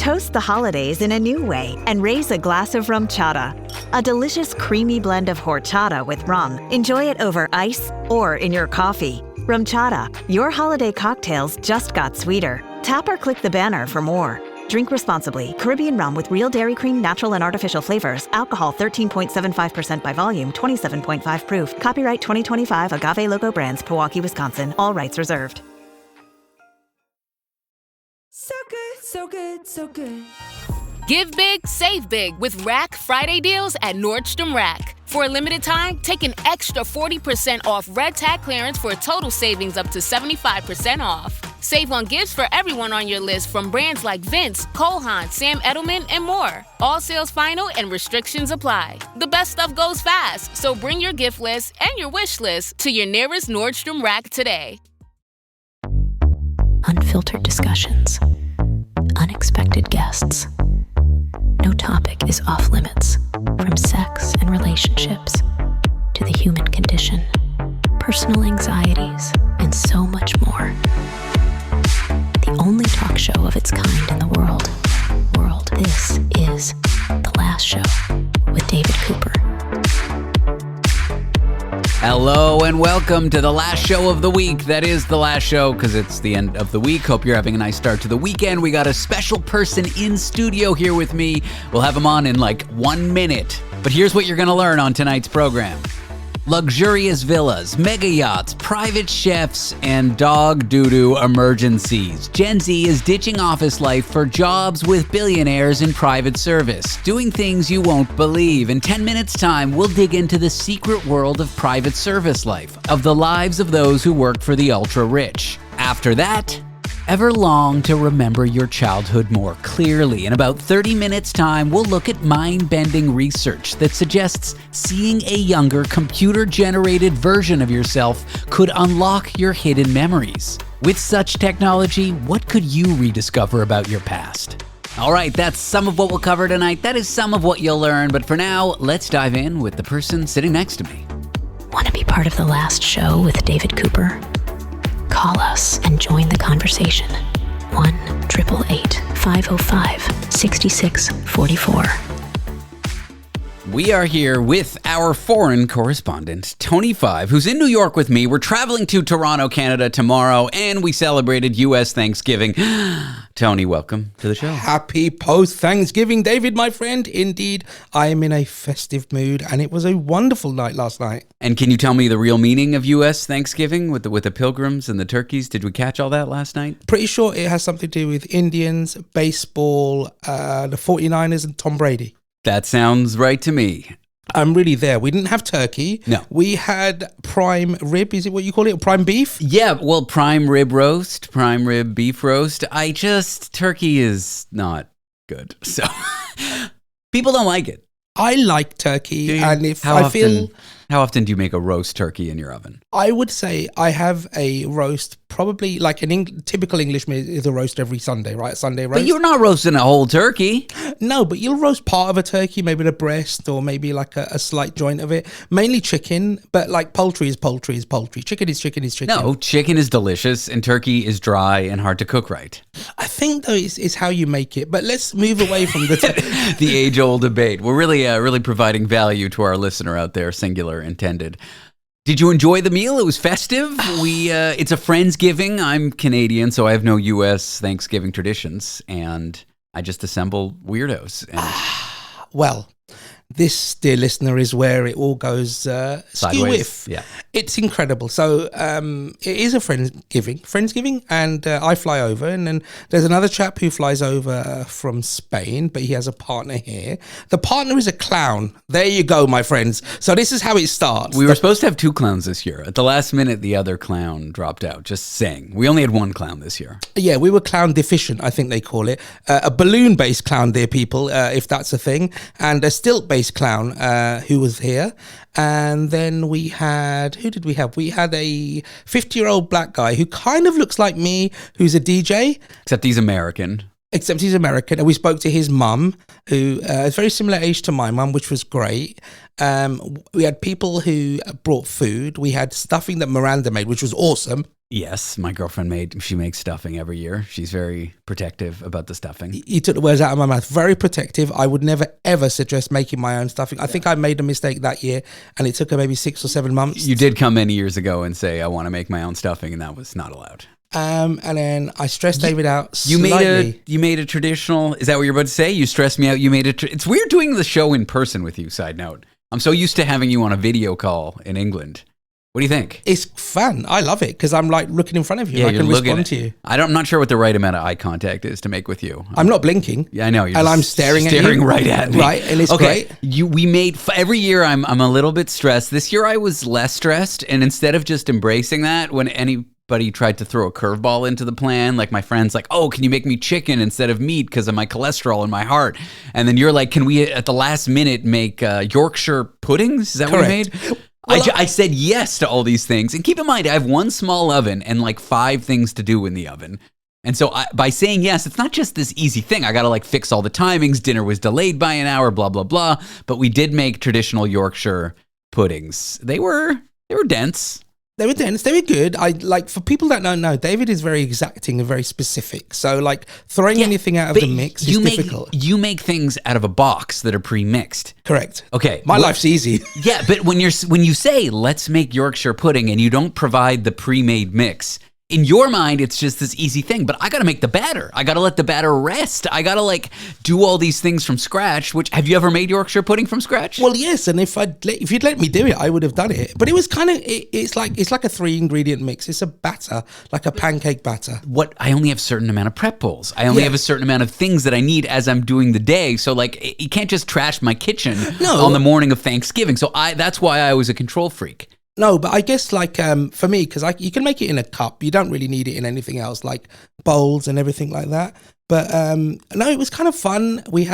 Toast the holidays in a new way and raise a glass of rum chata. A delicious creamy blend of horchata with rum. Enjoy it over ice or in your coffee. Rum chata, your holiday cocktails just got sweeter. Tap or click the banner for more. Drink responsibly. Caribbean rum with real dairy cream, natural and artificial flavors. Alcohol 13.75% by volume, 27.5 proof. Copyright 2025 Agave Loco Brands, Pewaukee, Wisconsin. All rights reserved. So good, so good, so good. Give big, save big with Rack Friday deals at Nordstrom Rack. For a limited time, take an extra 40% off red tag clearance for a total savings up to 75% off. Save on gifts for everyone on your list from brands like Vince, Cole Haan, Sam Edelman, and more. All sales final and restrictions apply. The best stuff goes fast, so bring your gift list and your wish list to your nearest Nordstrom Rack today. Unfiltered discussions. Unexpected guests. No topic is off limits, from sex and relationships to the human condition, personal anxieties, and so much more. The only talk show of its kind in the world. This is The Last Show with David Cooper. Hello and welcome to the last show of the week. That is the last show because it's the end of the week. Hope you're having a nice start to the weekend. We got a special person in studio here with me. We'll have him on in like 1 minute. But here's what you're going to learn on tonight's program. Luxurious villas, mega yachts, private chefs, and dog doo-doo emergencies. Gen Z is ditching office life for jobs with billionaires in private service, doing things you won't believe. In 10 minutes' time, we'll dig into the secret world of private service life, of the lives of those who work for the ultra-rich. After that, ever long to remember your childhood more clearly? In about 30 minutes' time, we'll look at mind-bending research that suggests seeing a younger, computer-generated version of yourself could unlock your hidden memories. With such technology, what could you rediscover about your past? All right, that's some of what we'll cover tonight. That is some of what you'll learn. But for now, let's dive in with the person sitting next to me. Want to be part of The Last Show with David Cooper? Call us and join the conversation. 1-888-505-6644. We are here with our foreign correspondent, Tony Five, who's in New York with me. We're traveling to Toronto, Canada tomorrow, and we celebrated U.S. Thanksgiving. Tony, welcome to the show. Happy post-Thanksgiving, David, my friend. Indeed, I am in a festive mood, and it was a wonderful night last night. And can you tell me the real meaning of U.S. Thanksgiving with the pilgrims and the turkeys? Did we catch all that last night? Pretty sure it has something to do with Indians, baseball, the 49ers, and Tom Brady. That sounds right to me. I'm really there. We didn't have turkey. No. We had prime rib. Is it what you call it? Prime beef? Yeah, well, prime rib roast, prime rib beef roast. Turkey is not good. So people don't like it. I like turkey. And if How I often, feel... How often do you make a roast turkey in your oven? I would say I have a roast, probably like typical English meal is a roast every Sunday, right? Sunday roast. But you're not roasting a whole turkey. No, but you'll roast part of a turkey, maybe the breast or maybe like a slight joint of it. Mainly chicken, but like poultry is poultry is poultry. Chicken is chicken is chicken. No, chicken is delicious and turkey is dry and hard to cook right. I think though it's how you make it. But let's move away from the age-old debate. We're really providing value to our listener out there, singular intended. Did you enjoy the meal? It was festive. It's a Friendsgiving. I'm Canadian, so I have no U.S. Thanksgiving traditions, and I just assemble weirdos. And well, this, dear listener, is where it all goes skew-whiff. Yeah. It's incredible. So it is a Friendsgiving, and I fly over, and then there's another chap who flies over from Spain, but he has a partner here. The partner is a clown. There you go, my friends. So this is how it starts. We were supposed to have 2 clowns this year. At the last minute, the other clown dropped out. Just saying. We only had 1 clown this year. Yeah, we were clown deficient, I think they call it. A balloon-based clown, dear people, if that's a thing, and a stilt-based clown who was here. And then we had, who did we have? We had a 50-year-old black guy who kind of looks like me, who's a DJ. Except he's American. And we spoke to his mum, who is very similar age to my mum, which was great. We had people who brought food. We had stuffing that Miranda made, which was awesome. Yes, my girlfriend makes stuffing every year. She's very protective about the stuffing. You took the words out of my mouth. Very protective. I would never, ever suggest making my own stuffing. I think I made a mistake that year, and it took her maybe 6 or 7 months. You did come many years ago and say, I want to make my own stuffing, and that was not allowed. And then I stressed David out slightly. You made a traditional, is that what you're about to say? You stressed me out. You made it's weird doing the show in person with you, side note. I'm so used to having you on a video call in England. What do you think? It's fun. I love it because I'm like looking in front of you. Yeah, and I can respond to you. I'm not sure what the right amount of eye contact is to make with you. I'm not blinking. Yeah, I know. And I'm staring at you. Right at me. Right, and it's great. We made, every year I'm a little bit stressed. This year I was less stressed. And instead of just embracing that, when anybody tried to throw a curveball into the plan, like my friend's like, oh, can you make me chicken instead of meat because of my cholesterol in my heart? And then you're like, can we at the last minute make Yorkshire puddings? Is that what we made? Well, I said yes to all these things. And keep in mind, I have one small oven and like 5 things to do in the oven. And so by saying yes, it's not just this easy thing. I got to like fix all the timings. Dinner was delayed by an hour, blah, blah, blah. But we did make traditional Yorkshire puddings. They were dense. They were dense. They were good. For people that don't know, David is very exacting and very specific. So like throwing anything out of the mix is difficult. You make things out of a box that are pre-mixed. Correct. Okay. My life's easy. Yeah, but when you say let's make Yorkshire pudding and you don't provide the pre-made mix, in your mind, it's just this easy thing, but I got to make the batter. I got to let the batter rest. I got to like do all these things from scratch, have you ever made Yorkshire pudding from scratch? Well, yes. And if you'd let me do it, I would have done it. But it was kind of, it's like a 3-ingredient mix. It's a batter, like a pancake batter. I only have a certain amount of prep bowls. I only have a certain amount of things that I need as I'm doing the day. So like, you can't just trash my kitchen on the morning of Thanksgiving. So that's why I was a control freak. No, but I guess like for me, because you can make it in a cup. You don't really need it in anything else, like bowls and everything like that. But no, it was kind of fun. We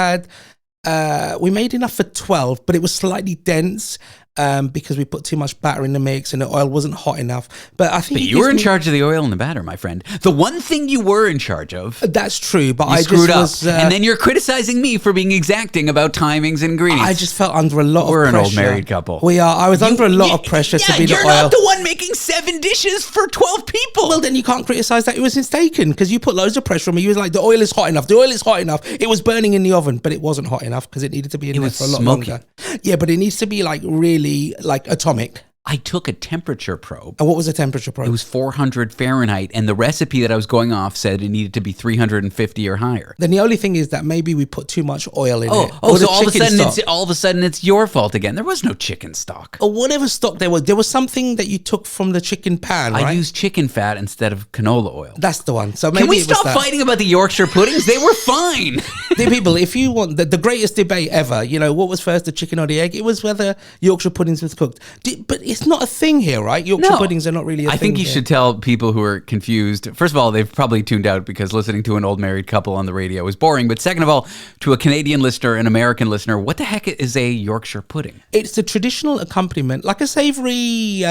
made enough for 12, but it was slightly dense because we put too much batter in the mix and the oil wasn't hot enough. But I think you were in charge of the oil and the batter, my friend. The one thing you were in charge of. That's true, but I screwed just up. And then you're criticizing me for being exacting about timings and ingredients. I just felt under a lot of pressure. We're an old married couple. We are. I was under a lot of pressure to be the oil. You're not the one making 7 dishes for 12 people. Well, then you can't criticize that it was mistaken because you put loads of pressure on me. You was like, the oil is hot enough. The oil is hot enough. It was burning in the oven, but it wasn't hot enough because it needed to be in there for a lot longer. Yeah, but it needs to be like really like atomic. I took a temperature probe. And what was the temperature probe? It was 400 Fahrenheit, and the recipe that I was going off said it needed to be 350 or higher. Then the only thing is that maybe we put too much oil in it. So all of a sudden it's your fault again. There was no chicken stock. Or whatever stock there was something that you took from the chicken pan, right? I used chicken fat instead of canola oil. That's the one. So maybe Can we stop fighting about the Yorkshire puddings? They were fine. Dear people, if you want the greatest debate ever, what was first, the chicken or the egg? It was whether Yorkshire puddings was cooked. But it's not a thing here, right? Yorkshire puddings are not really a thing. I think you should tell people who are confused. First of all, they've probably tuned out because listening to an old married couple on the radio is boring. But second of all, to a Canadian listener, an American listener, what the heck is a Yorkshire pudding? It's the traditional accompaniment, like a savory...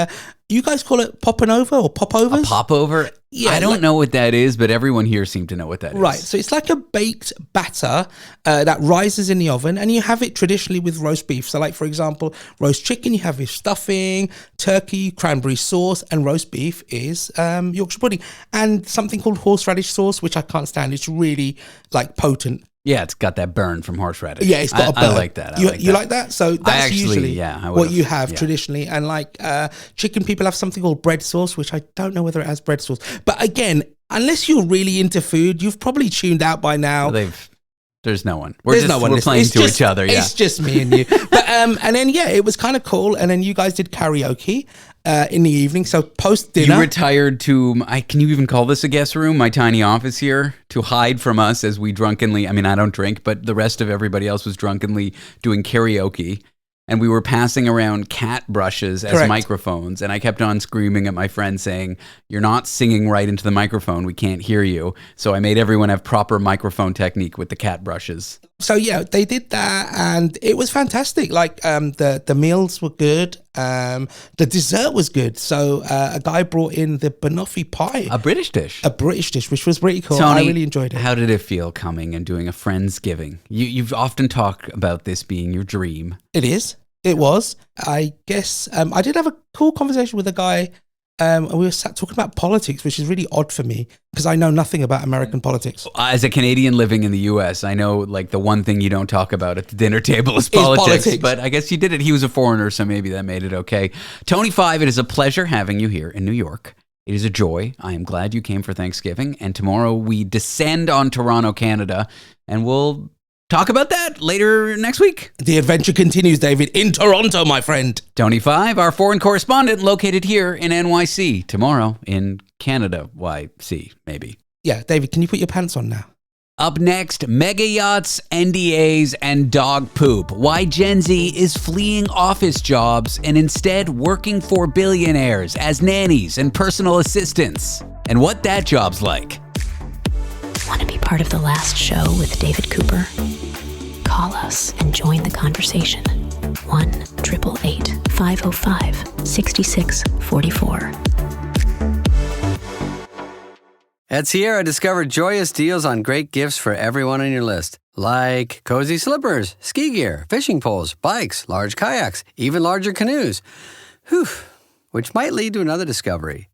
you guys call it popovers or popovers? A popover? Yeah, I don't know what that is, but everyone here seemed to know what that is. Right, so it's like a baked batter that rises in the oven, and you have it traditionally with roast beef. So like, for example, roast chicken, you have with stuffing, turkey, cranberry sauce, and roast beef is Yorkshire pudding. And something called horseradish sauce, which I can't stand. It's really like potent. Yeah, it's got that burn from horseradish. Yeah, it's got a burn. I like that. You like that? So that's usually what you have traditionally. And like chicken, people have something called bread sauce, which I don't know whether it has bread sauce. But again, unless you're really into food, you've probably tuned out by now. There's no one. We're playing to each other. Yeah, it's just me and you. But and then it was kind of cool. And then you guys did karaoke in the evening. So post dinner, you retired to. Can you even call this a guest room? My tiny office here to hide from us as we drunkenly. I mean, I don't drink, but the rest of everybody else was drunkenly doing karaoke. And we were passing around cat brushes as microphones. And I kept on screaming at my friend saying, you're not singing right into the microphone. We can't hear you. So I made everyone have proper microphone technique with the cat brushes. So yeah, they did that and it was fantastic. Like the meals were good. The dessert was good. So a guy brought in the banoffee pie. A British dish, which was pretty cool. Tony, I really enjoyed it. How did it feel coming and doing a Friendsgiving? You've often talked about this being your dream. It is. It was. I guess I did have a cool conversation with a guy And we were sat talking about politics, which is really odd for me because I know nothing about American politics. As a Canadian living in the U.S., I know like the one thing you don't talk about at the dinner table is politics. But I guess you did it. He was a foreigner, so maybe that made it okay. Tony Five, it is a pleasure having you here in New York. It is a joy. I am glad you came for Thanksgiving. And tomorrow we descend on Toronto, Canada, and we'll talk about that later next week. The adventure continues, David, in Toronto, my friend. Tony Five, our foreign correspondent, located here in NYC. Tomorrow in Canada, YC, maybe. Yeah, David, can you put your pants on now? Up next, mega yachts, NDAs, and dog poop. Why Gen Z is fleeing office jobs and instead working for billionaires as nannies and personal assistants. And what that job's like. Want to be part of the last show with David Cooper? Call us and join the conversation. 1-888-505-6644. At Sierra, discover joyous deals on great gifts for everyone on your list. Like cozy slippers, ski gear, fishing poles, bikes, large kayaks, even larger canoes. Whew, which might lead to another discovery.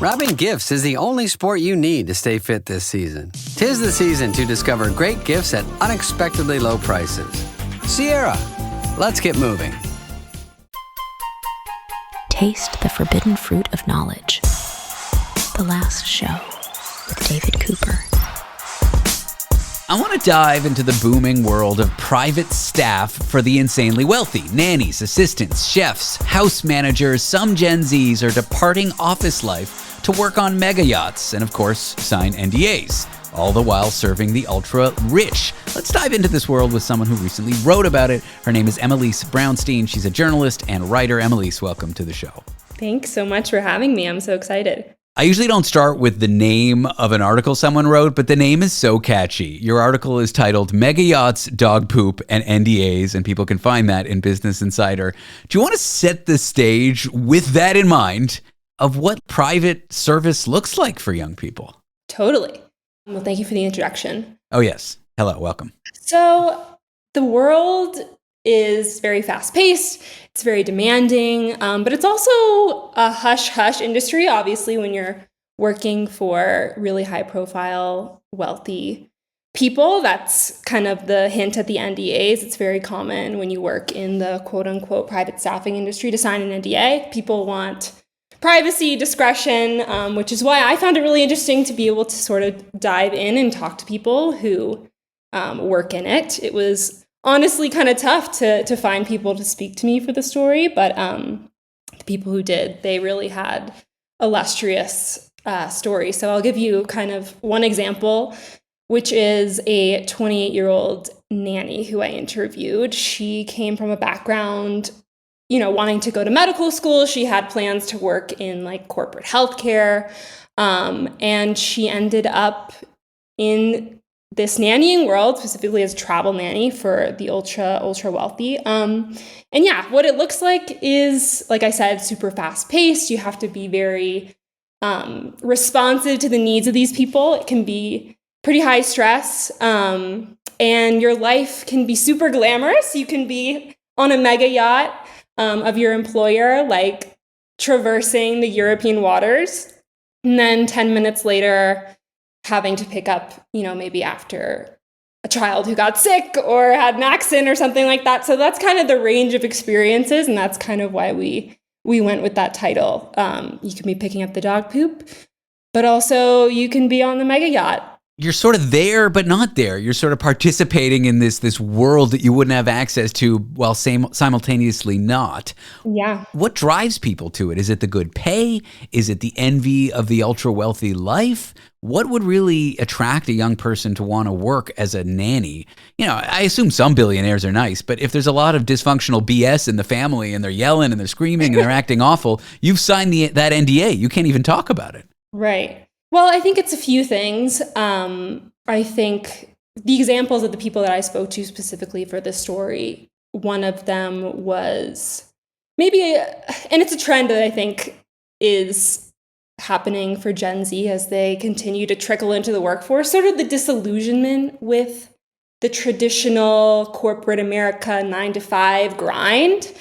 Wrapping gifts is the only sport you need to stay fit this season. 'Tis the season to discover great gifts at unexpectedly low prices. Sierra, let's get moving. Taste the forbidden fruit of knowledge. The last show with David Cooper. I want to dive into the booming world of private staff for the insanely wealthy. Nannies, assistants, chefs, house managers, some Gen Zs are departing office life to work on mega yachts and, of course, sign NDAs, all the while serving the ultra-rich. Let's dive into this world with someone who recently wrote about it. Her name is Emmalyse Brownstein. She's a journalist and writer. Emmalyse, welcome to the show. Thanks so much for having me. I'm so excited. I usually don't start with the name of an article someone wrote, but the name is so catchy. Your article is titled Mega Yachts, Dog Poop, and NDAs, and people can find that in Business Insider. Do you want to set the stage with that in mind of what private service looks like for young people? Totally. Well, thank you for the introduction. Oh, yes. Hello. Welcome. So the world is very fast-paced. It's very demanding, but it's also a hush-hush industry, obviously, when you're working for really high-profile, wealthy people. That's kind of the hint at the NDAs. It's very common when you work in the quote-unquote private staffing industry to sign an NDA. People want privacy, discretion, which is why I found it really interesting to be able to sort of dive in and talk to people who work in it. It was honestly kind of tough to find people to speak to me for the story, but the people who did, they really had illustrious stories. So I'll give you kind of one example, which is a 28-year-old nanny who I interviewed. She came from a background, wanting to go to medical school. She had plans to work in like corporate healthcare, and she ended up in this nannying world, specifically as a travel nanny for the ultra wealthy. And yeah, what it looks like is, like I said, super fast paced. You have to be very responsive to the needs of these people. It can be pretty high stress, and your life can be super glamorous. You can be on a mega yacht of your employer, like traversing the European waters, and then 10 minutes later, having to pick up, maybe after a child who got sick or had an accident or something like that. So that's kind of the range of experiences, and that's kind of why we went with that title. You can be picking up the dog poop, but also you can be on the mega yacht. You're sort of there, but not there. You're sort of participating in this world that you wouldn't have access to while simultaneously not. Yeah. What drives people to it? Is it the good pay? Is it the envy of the ultra wealthy life? What would really attract a young person to want to work as a nanny? I assume some billionaires are nice, but if there's a lot of dysfunctional BS in the family and they're yelling and they're screaming and they're acting awful, you've signed that NDA. You can't even talk about it. Right. Well, I think it's a few things. I think the examples of the people that I spoke to specifically for this story, one of them was maybe, and it's a trend that I think is happening for Gen Z as they continue to trickle into the workforce, sort of the disillusionment with the traditional corporate America 9-to-5 grind.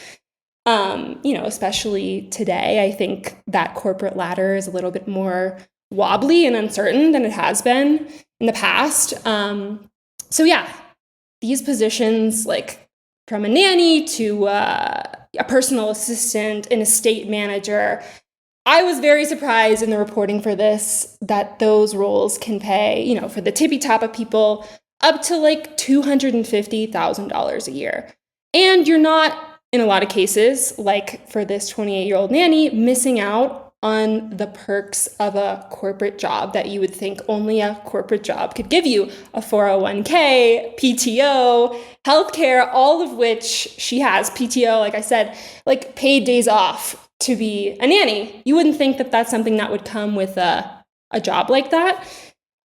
Especially today, I think that corporate ladder is a little bit more wobbly and uncertain than it has been in the past. These positions, like from a nanny to a personal assistant, an estate manager, I was very surprised in the reporting for this that those roles can pay, for the tippy top of people, up to like $250,000 a year. And you're not, in a lot of cases, like for this 28-year-old nanny, missing out on the perks of a corporate job that you would think only a corporate job could give you: a 401k, PTO, healthcare, all of which she has. PTO, like I said, like paid days off to be a nanny. You wouldn't think that that's something that would come with a job like that.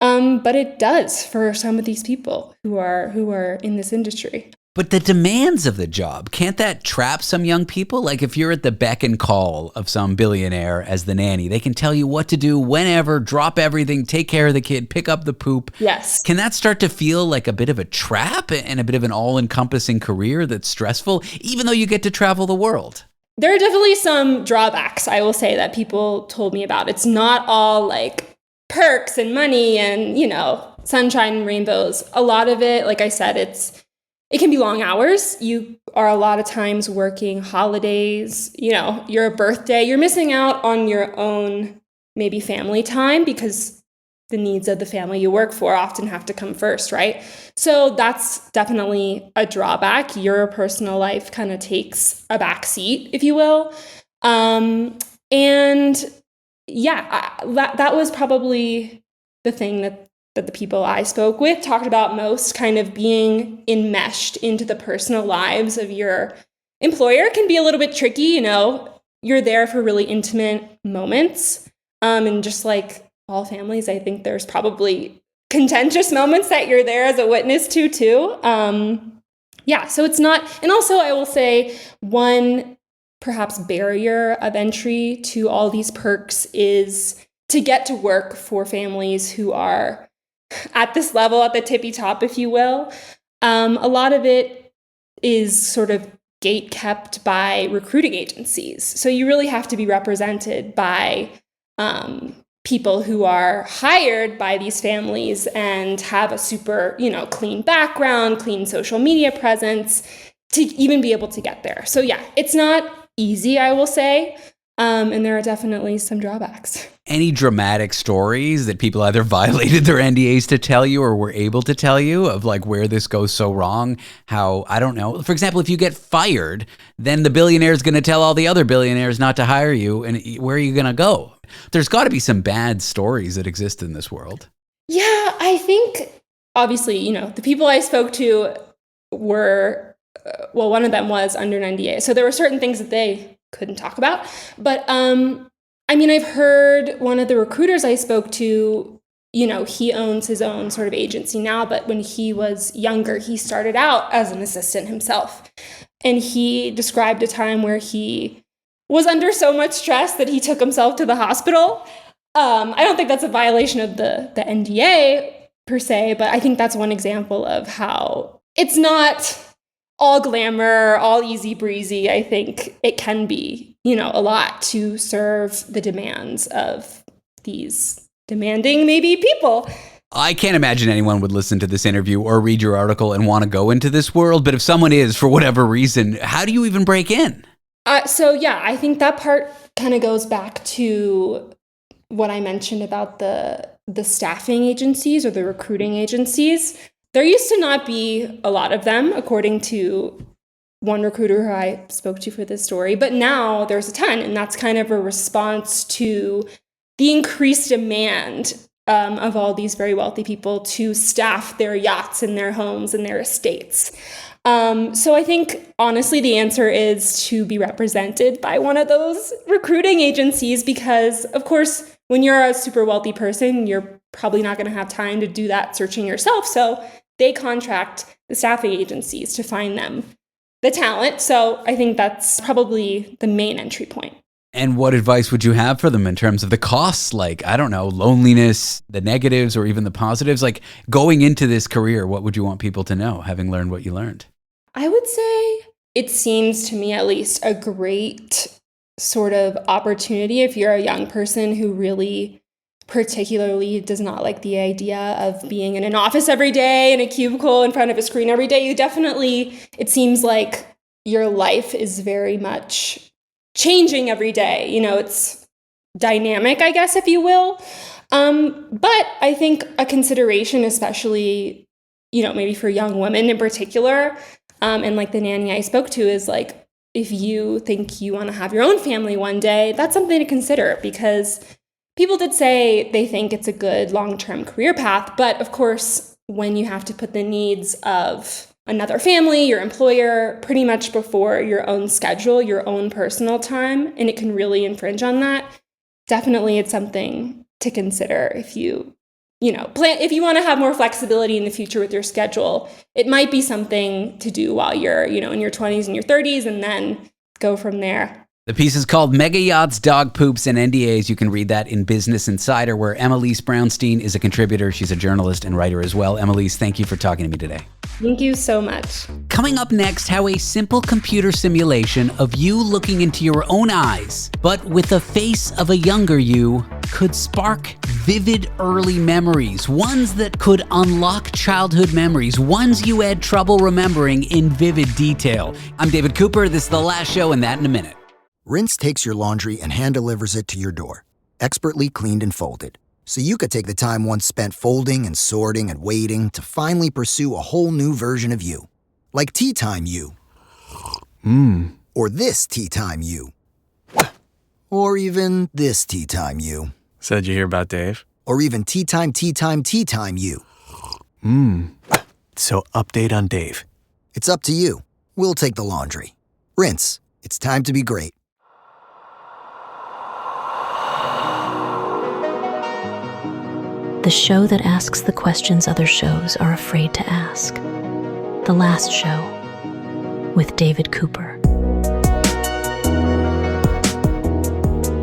But it does for some of these people who are in this industry. But the demands of the job, can't that trap some young people? Like if you're at the beck and call of some billionaire as the nanny, they can tell you what to do whenever, drop everything, take care of the kid, pick up the poop. Yes. Can that start to feel like a bit of a trap and a bit of an all-encompassing career that's stressful, even though you get to travel the world? There are definitely some drawbacks, I will say, that people told me about. It's not all like perks and money and, sunshine and rainbows. A lot of it, like I said, it can be long hours. You are a lot of times working holidays, your birthday. You're missing out on your own maybe family time because the needs of the family you work for often have to come first, right? So that's definitely a drawback. Your personal life kind of takes a back seat, if you will. That was probably the thing that the people I spoke with talked about most, kind of being enmeshed into the personal lives of your employer can be a little bit tricky. You're there for really intimate moments. And just like all families, I think there's probably contentious moments that you're there as a witness to too. So it's not, and also I will say one perhaps barrier of entry to all these perks is to get to work for families who are at this level, at the tippy top, if you will. A lot of it is sort of gate kept by recruiting agencies. So you really have to be represented by people who are hired by these families and have a super, clean background, clean social media presence to even be able to get there. So yeah, it's not easy, I will say. And there are definitely some drawbacks. Any dramatic stories that people either violated their NDAs to tell you or were able to tell you of like where this goes so wrong? How, I don't know. For example, if you get fired, then the billionaire is going to tell all the other billionaires not to hire you. And where are you going to go? There's got to be some bad stories that exist in this world. Yeah, I think obviously, the people I spoke to were, one of them was under an NDA. So there were certain things that they couldn't talk about. But I've heard one of the recruiters I spoke to, he owns his own sort of agency now, but when he was younger, he started out as an assistant himself. And he described a time where he was under so much stress that he took himself to the hospital. I don't think that's a violation of the NDA per se, but I think that's one example of how it's not all glamour, all easy breezy. I think it can be, a lot to serve the demands of these demanding maybe people. I can't imagine anyone would listen to this interview or read your article and want to go into this world. But if someone is, for whatever reason, how do you even break in? I think that part kind of goes back to what I mentioned about the staffing agencies or the recruiting agencies. There used to not be a lot of them, according to one recruiter who I spoke to for this story, but now there's a ton, and that's kind of a response to the increased demand of all these very wealthy people to staff their yachts and their homes and their estates. So I think, honestly, the answer is to be represented by one of those recruiting agencies because, of course, when you're a super wealthy person, you're probably not going to have time to do that searching yourself. So they contract the staffing agencies to find them the talent. So I think that's probably the main entry point. And what advice would you have for them in terms of the costs? Like, I don't know, loneliness, the negatives, or even the positives? Like, going into this career, what would you want people to know, having learned what you learned? I would say it seems to me at least a great sort of opportunity if you're a young person who really particularly does not like the idea of being in an office every day, in a cubicle in front of a screen every day. It seems like your life is very much changing every day. It's dynamic, I guess, if you will. But I think a consideration, especially, maybe for young women in particular, and like the nanny I spoke to, is like, if you think you want to have your own family one day, that's something to consider, because people did say they think it's a good long-term career path. But of course, when you have to put the needs of another family, your employer, pretty much before your own schedule, your own personal time, and it can really infringe on that, definitely it's something to consider if you plan. If you want to have more flexibility in the future with your schedule, it might be something to do while you're, in your 20s and your 30s, and then go from there. The piece is called Mega Yachts, Dog Poops, and NDAs. You can read that in Business Insider, where Emmalyse Brownstein is a contributor. She's a journalist and writer as well. Emmalyse, thank you for talking to me today. Thank you so much. Coming up next, how a simple computer simulation of you looking into your own eyes, but with the face of a younger you, could spark vivid early memories, ones that could unlock childhood memories, ones you had trouble remembering in vivid detail. I'm David Cooper. This is The Last Show, and that in a minute. Rinse takes your laundry and hand-delivers it to your door, expertly cleaned and folded, so you could take the time once spent folding and sorting and waiting to finally pursue a whole new version of you. Like Tea Time You. Or this Tea Time You. Or even this Tea Time You. So did you hear about Dave? Or even Tea Time You. So update on Dave. It's up to you. We'll take the laundry. Rinse. It's time to be great. The show that asks the questions other shows are afraid to ask. The Last Show with David Cooper.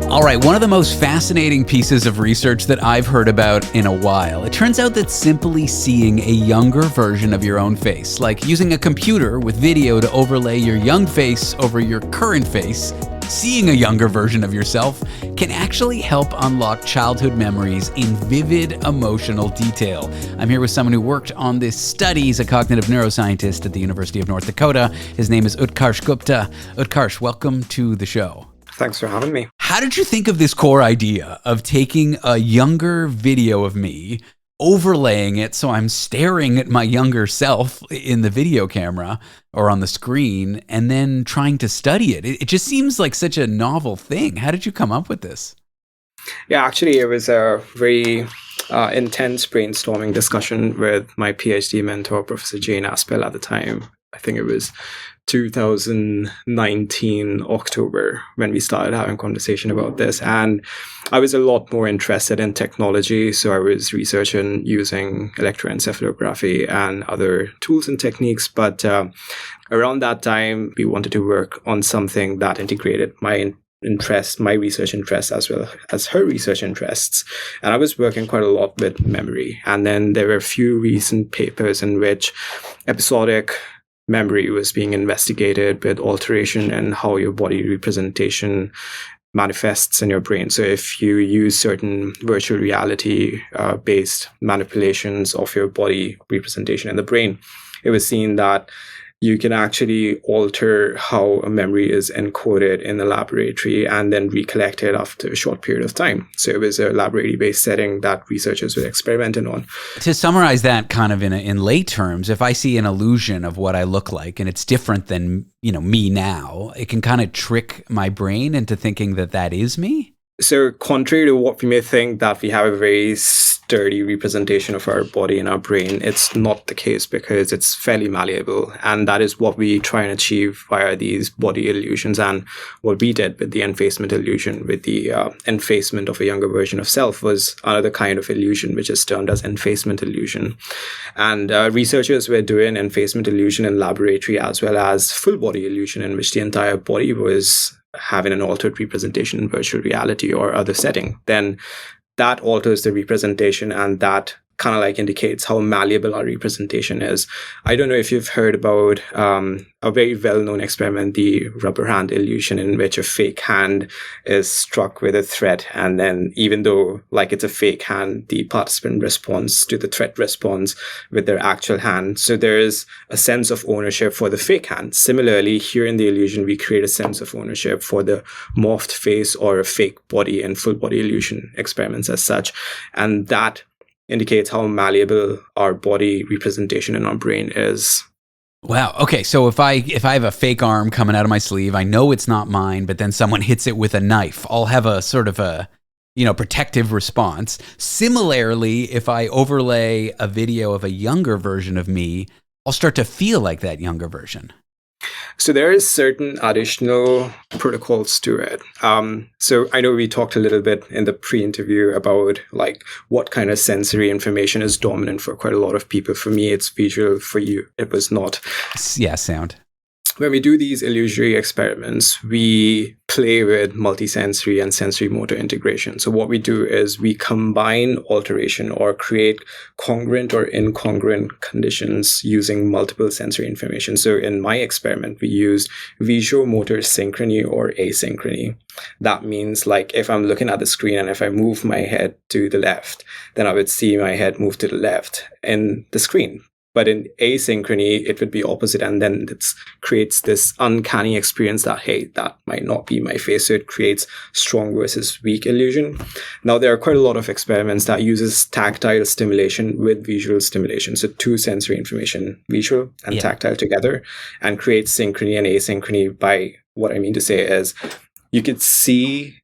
All right, one of the most fascinating pieces of research that I've heard about in a while. It turns out that simply seeing a younger version of your own face, like using a computer with video to overlay your young face over your current face, seeing a younger version of yourself can actually help unlock childhood memories in vivid emotional detail. I'm here with someone who worked on this study. He's a cognitive neuroscientist at the University of North Dakota. His name is Utkarsh Gupta. Utkarsh, welcome to the show. Thanks for having me. How did you think of this core idea of taking a younger video of me, overlaying it so I'm staring at my younger self in the video camera or on the screen, and then trying to study it? It just seems like such a novel thing. How did you come up with this? Yeah, actually, it was a very intense brainstorming discussion with my PhD mentor, Professor Jane Aspel, at the time. I think it was 2019 October when we started having conversation about this, and I was a lot more interested in technology, so I was researching using electroencephalography and other tools and techniques. But around that time, we wanted to work on something that integrated my research interests, as well as her research interests. And I was working quite a lot with memory, and then there were a few recent papers in which episodic memory was being investigated with alteration and how your body representation manifests in your brain. So if you use certain virtual reality based manipulations of your body representation in the brain, it was seen that you can actually alter how a memory is encoded in the laboratory and then recollect it after a short period of time. So it was a laboratory-based setting that researchers were experimenting on. To summarize that kind of in lay terms, if I see an illusion of what I look like and it's different than, me now, it can kind of trick my brain into thinking that that is me? So contrary to what we may think, that we have a very sturdy representation of our body and our brain, it's not the case, because it's fairly malleable. And that is what we try and achieve via these body illusions. And what we did with the enfacement illusion, with the enfacement of a younger version of self, was another kind of illusion, which is termed as enfacement illusion. And researchers were doing enfacement illusion in laboratory, as well as full body illusion, in which the entire body was having an altered representation in virtual reality or other setting, then that alters the representation, and that kind of like indicates how malleable our representation is. I don't know if you've heard about a very well-known experiment, the rubber hand illusion, in which a fake hand is struck with a thread, and then even though like it's a fake hand, the participant responds to the threat response with their actual hand. So there is a sense of ownership for the fake hand. Similarly, here in the illusion, we create a sense of ownership for the morphed face or a fake body in full body illusion experiments as such. And that indicates how malleable our body representation in our brain is. Wow. Okay. So if I have a fake arm coming out of my sleeve, I know it's not mine, but then someone hits it with a knife, I'll have a sort of a, protective response. Similarly, if I overlay a video of a younger version of me, I'll start to feel like that younger version. So there is certain additional protocols to it. So I know we talked a little bit in the pre-interview about like what kind of sensory information is dominant for quite a lot of people. For me, it's visual. For you, it was not. Yeah, sound. When we do these illusory experiments, we play with multisensory and sensory motor integration. So what we do is we combine alteration or create congruent or incongruent conditions using multiple sensory information. So in my experiment, we used visual-motor synchrony or asynchrony. That means like if I'm looking at the screen and if I move my head to the left, then I would see my head move to the left in the screen. But in asynchrony, it would be opposite. And then it creates this uncanny experience that, hey, that might not be my face. So it creates strong versus weak illusion. Now, there are quite a lot of experiments that uses tactile stimulation with visual stimulation. So two sensory information, visual and tactile together, and create synchrony and asynchrony. By what I mean to say is you could see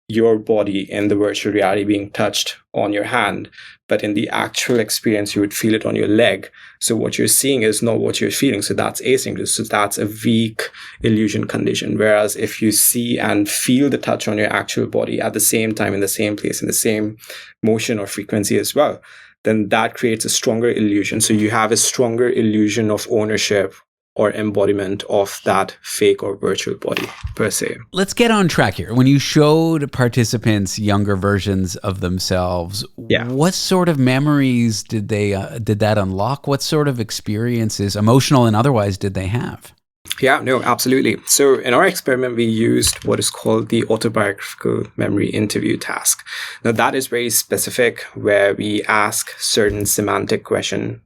your body in the virtual reality being touched on your hand, but in the actual experience, you would feel it on your leg. So what you're seeing is not what you're feeling. So that's asynchronous. So that's a weak illusion condition. Whereas if you see and feel the touch on your actual body at the same time, in the same place, in the same motion or frequency as well, then that creates a stronger illusion. So you have a stronger illusion of ownership or embodiment of that fake or virtual body per se. Let's get on track here. When you showed participants younger versions of themselves, what sort of memories did that unlock? What sort of experiences, emotional and otherwise, did they have? Yeah, no, absolutely. So in our experiment, we used what is called the autobiographical memory interview task. Now that is very specific, where we ask certain semantic questions,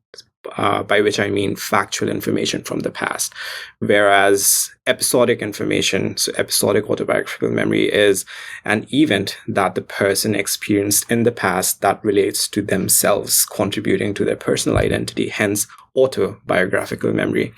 by which I mean factual information from the past. Whereas episodic information, so episodic autobiographical memory, is an event that the person experienced in the past that relates to themselves, contributing to their personal identity, hence autobiographical memory.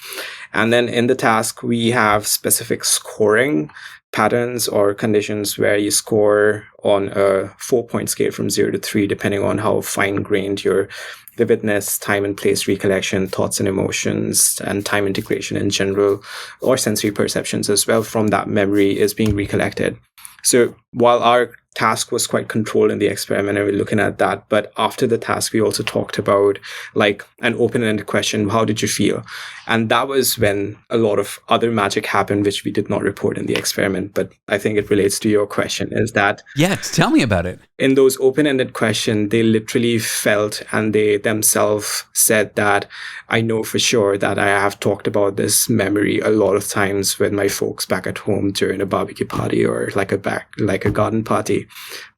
And then in the task, we have specific scoring patterns or conditions where you score on a 4-point scale from 0 to 3, depending on how fine-grained your vividness, time and place recollection, thoughts and emotions, and time integration in general, or sensory perceptions as well from that memory is being recollected. So while our task was quite controlled in the experiment, and we're looking at that, but after the task, we also talked about like an open-ended question, how did you feel? And that was when a lot of other magic happened, which we did not report in the experiment, but I think it relates to your question, is that... Yeah, tell me about it. In those open-ended questions, they literally felt, and they themselves said that, I know for sure that I have talked about this memory a lot of times with my folks back at home during a barbecue party or like a garden party.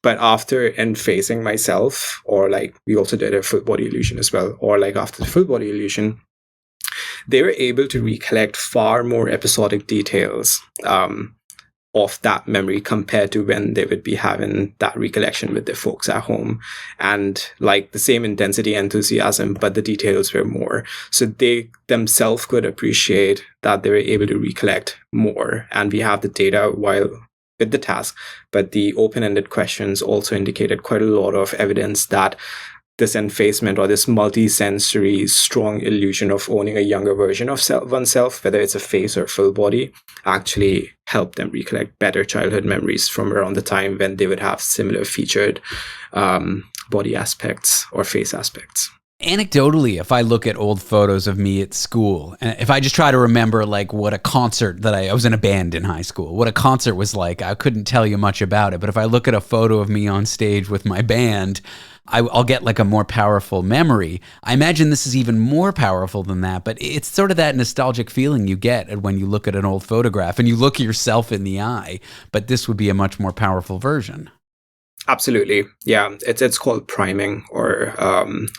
But after facing myself, or like we also did a full body illusion as well, or like after the full body illusion, they were able to recollect far more episodic details of that memory compared to when they would be having that recollection with their folks at home, and like the same intensity, enthusiasm, but the details were more. So they themselves could appreciate that they were able to recollect more, and we have the data while with the task, but the open-ended questions also indicated quite a lot of evidence that this enfacement or this multi-sensory strong illusion of owning a younger version of oneself, whether it's a face or full body, actually helped them recollect better childhood memories from around the time when they would have similar featured body aspects or face aspects. Anecdotally, if I look at old photos of me at school, and if I just try to remember like what a concert that I was in a band in high school, what a concert was like, I couldn't tell you much about it. But if I look at a photo of me on stage with my band, I'll get like a more powerful memory. I imagine this is even more powerful than that, but it's sort of that nostalgic feeling you get when you look at an old photograph and you look yourself in the eye, but this would be a much more powerful version. Absolutely. Yeah. It's called priming, or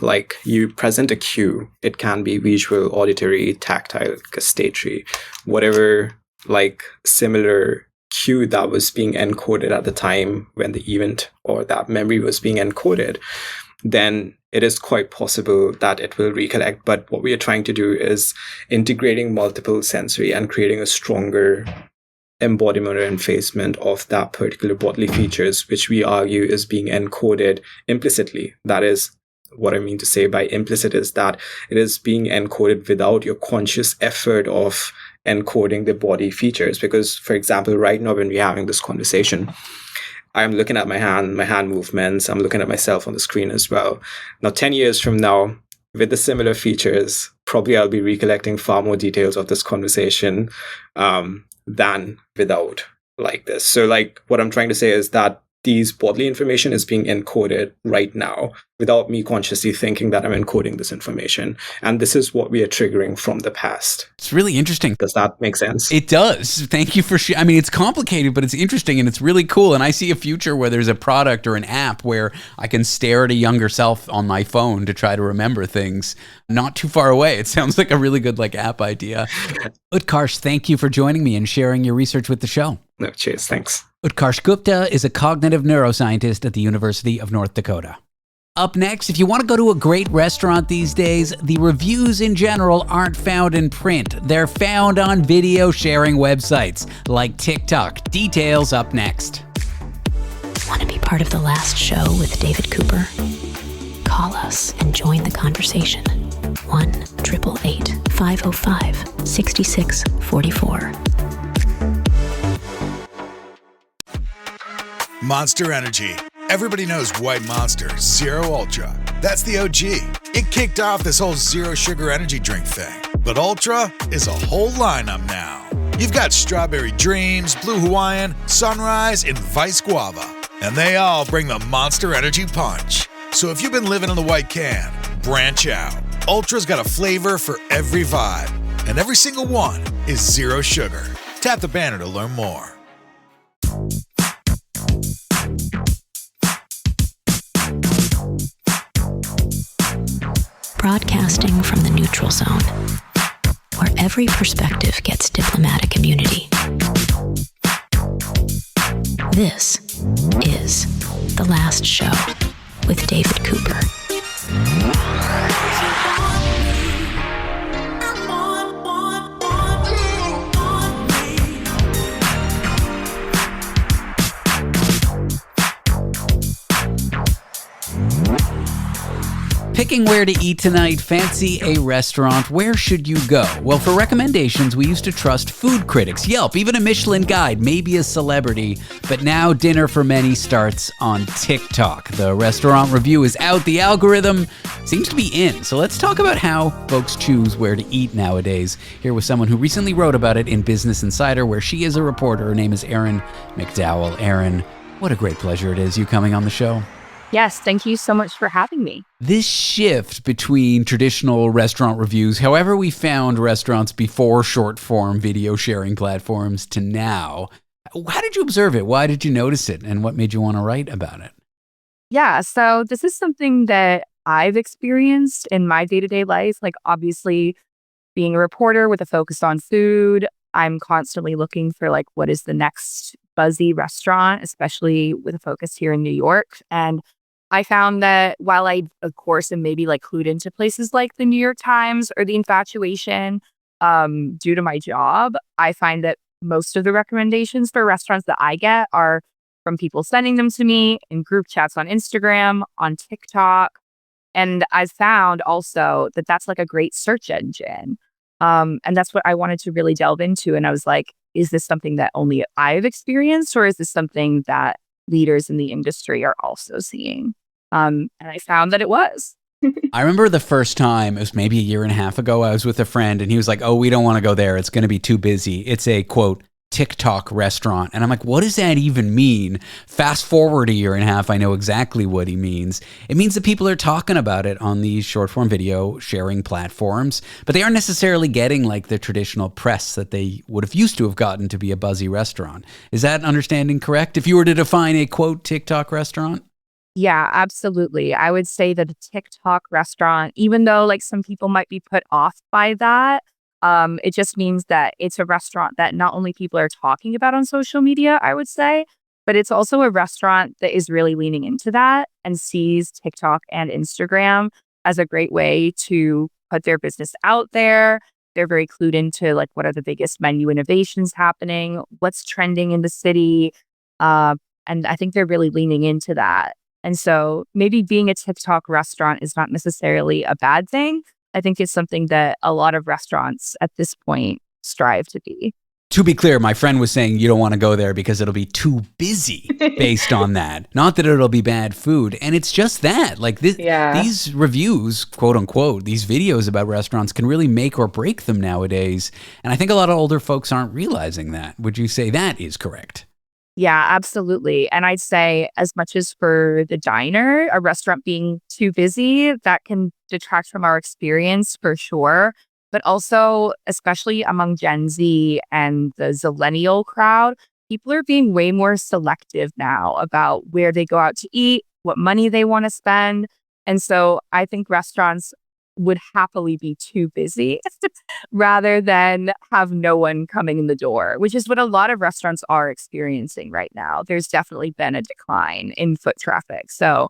like you present a cue. It can be visual, auditory, tactile, gustatory, whatever like similar cue that was being encoded at the time when the event or that memory was being encoded, then it is quite possible that it will recollect. But what we are trying to do is integrating multiple sensory and creating a stronger embodiment or effacement of that particular bodily features, which we argue is being encoded implicitly. That is what I mean to say by implicit, is that it is being encoded without your conscious effort of encoding the body features. Because, for example, right now when we're having this conversation, I'm looking at my hand movements, I'm looking at myself on the screen as well. Now, 10 years from now, with the similar features, probably I'll be recollecting far more details of this conversation than without like this. So like what I'm trying to say is that these bodily information is being encoded right now without me consciously thinking that I'm encoding this information. And this is what we are triggering from the past. It's really interesting. Does that make sense? It does. Thank you for I mean, it's complicated, but it's interesting and it's really cool. And I see a future where there's a product or an app where I can stare at a younger self on my phone to try to remember things not too far away. It sounds like a really good like app idea. Utkarsh, thank you for joining me and sharing your research with the show. No, cheers. Thanks. Utkarsh Gupta is a cognitive neuroscientist at the University of North Dakota. Up next, if you want to go to a great restaurant these days, the reviews in general aren't found in print. They're found on video sharing websites like TikTok. Details up next. Want to be part of the last show with David Cooper? Call us and join the conversation. 1-888-505-6644. Monster Energy. Everybody knows White Monster, Zero Ultra. That's the OG. It kicked off this whole zero sugar energy drink thing. But Ultra is a whole lineup now. You've got Strawberry Dreams, Blue Hawaiian, Sunrise, and Vice Guava. And they all bring the Monster Energy punch. So if you've been living in the white can, branch out. Ultra's got a flavor for every vibe. And every single one is zero sugar. Tap the banner to learn more. Broadcasting from the neutral zone, where every perspective gets diplomatic immunity. This is The Last Show with David Cooper. Picking where to eat tonight, fancy a restaurant, where should you go? Well, for recommendations, we used to trust food critics, Yelp, even a Michelin guide, maybe a celebrity, but now dinner for many starts on TikTok. The restaurant review is out, the algorithm seems to be in, so let's talk about how folks choose where to eat nowadays. Here with someone who recently wrote about it in Business Insider, where she is a reporter. Her name is Erin McDowell. Erin, what a great pleasure it is you coming on the show. Yes, thank you so much for having me. This shift between traditional restaurant reviews, however we found restaurants before short-form video sharing platforms to now, how did you observe it? Why did you notice it? And what made you want to write about it? Yeah, so this is something that I've experienced in my day-to-day life. Like, obviously, being a reporter with a focus on food, I'm constantly looking for, like, what is the next buzzy restaurant, especially with a focus here in New York. And I found that while I, of course, am maybe like clued into places like the New York Times or The Infatuation, due to my job, I find that most of the recommendations for restaurants that I get are from people sending them to me in group chats on Instagram, on TikTok. And I've found also that that's like a great search engine. And that's what I wanted to really delve into. And I was like, is this something that only I've experienced, or is this something that leaders in the industry are also seeing? And I found that it was. I remember the first time, it was maybe a year and a half ago, I was with a friend and he was like, oh, we don't want to go there. It's going to be too busy. It's a, quote, TikTok restaurant. And I'm like, what does that even mean? Fast forward a year and a half, I know exactly what he means. It means that people are talking about it on these short form video sharing platforms, but they aren't necessarily getting like the traditional press that they would have used to have gotten to be a buzzy restaurant. Is that understanding correct? If you were to define a, quote, TikTok restaurant? Yeah, absolutely. I would say that a TikTok restaurant, even though like some people might be put off by that, it just means that it's a restaurant that not only people are talking about on social media, I would say, but it's also a restaurant that is really leaning into that and sees TikTok and Instagram as a great way to put their business out there. They're very clued into like what are the biggest menu innovations happening, what's trending in the city. And I think they're really leaning into that. And so maybe being a TikTok restaurant is not necessarily a bad thing. I think it's something that a lot of restaurants at this point strive to be. To be clear, my friend was saying you don't want to go there because it'll be too busy based on that. Not that it'll be bad food. And it's just that. Like these reviews, quote unquote, these videos about restaurants can really make or break them nowadays. And I think a lot of older folks aren't realizing that. Would you say that is correct? Yeah, absolutely. And I'd say as much as for the diner, a restaurant being too busy, that can detract from our experience for sure. But also, especially among Gen Z and the Zillennial crowd, people are being way more selective now about where they go out to eat, what money they want to spend. And so I think restaurants would happily be too busy rather than have no one coming in the door, which is what a lot of restaurants are experiencing right now. There's definitely been a decline in foot traffic. So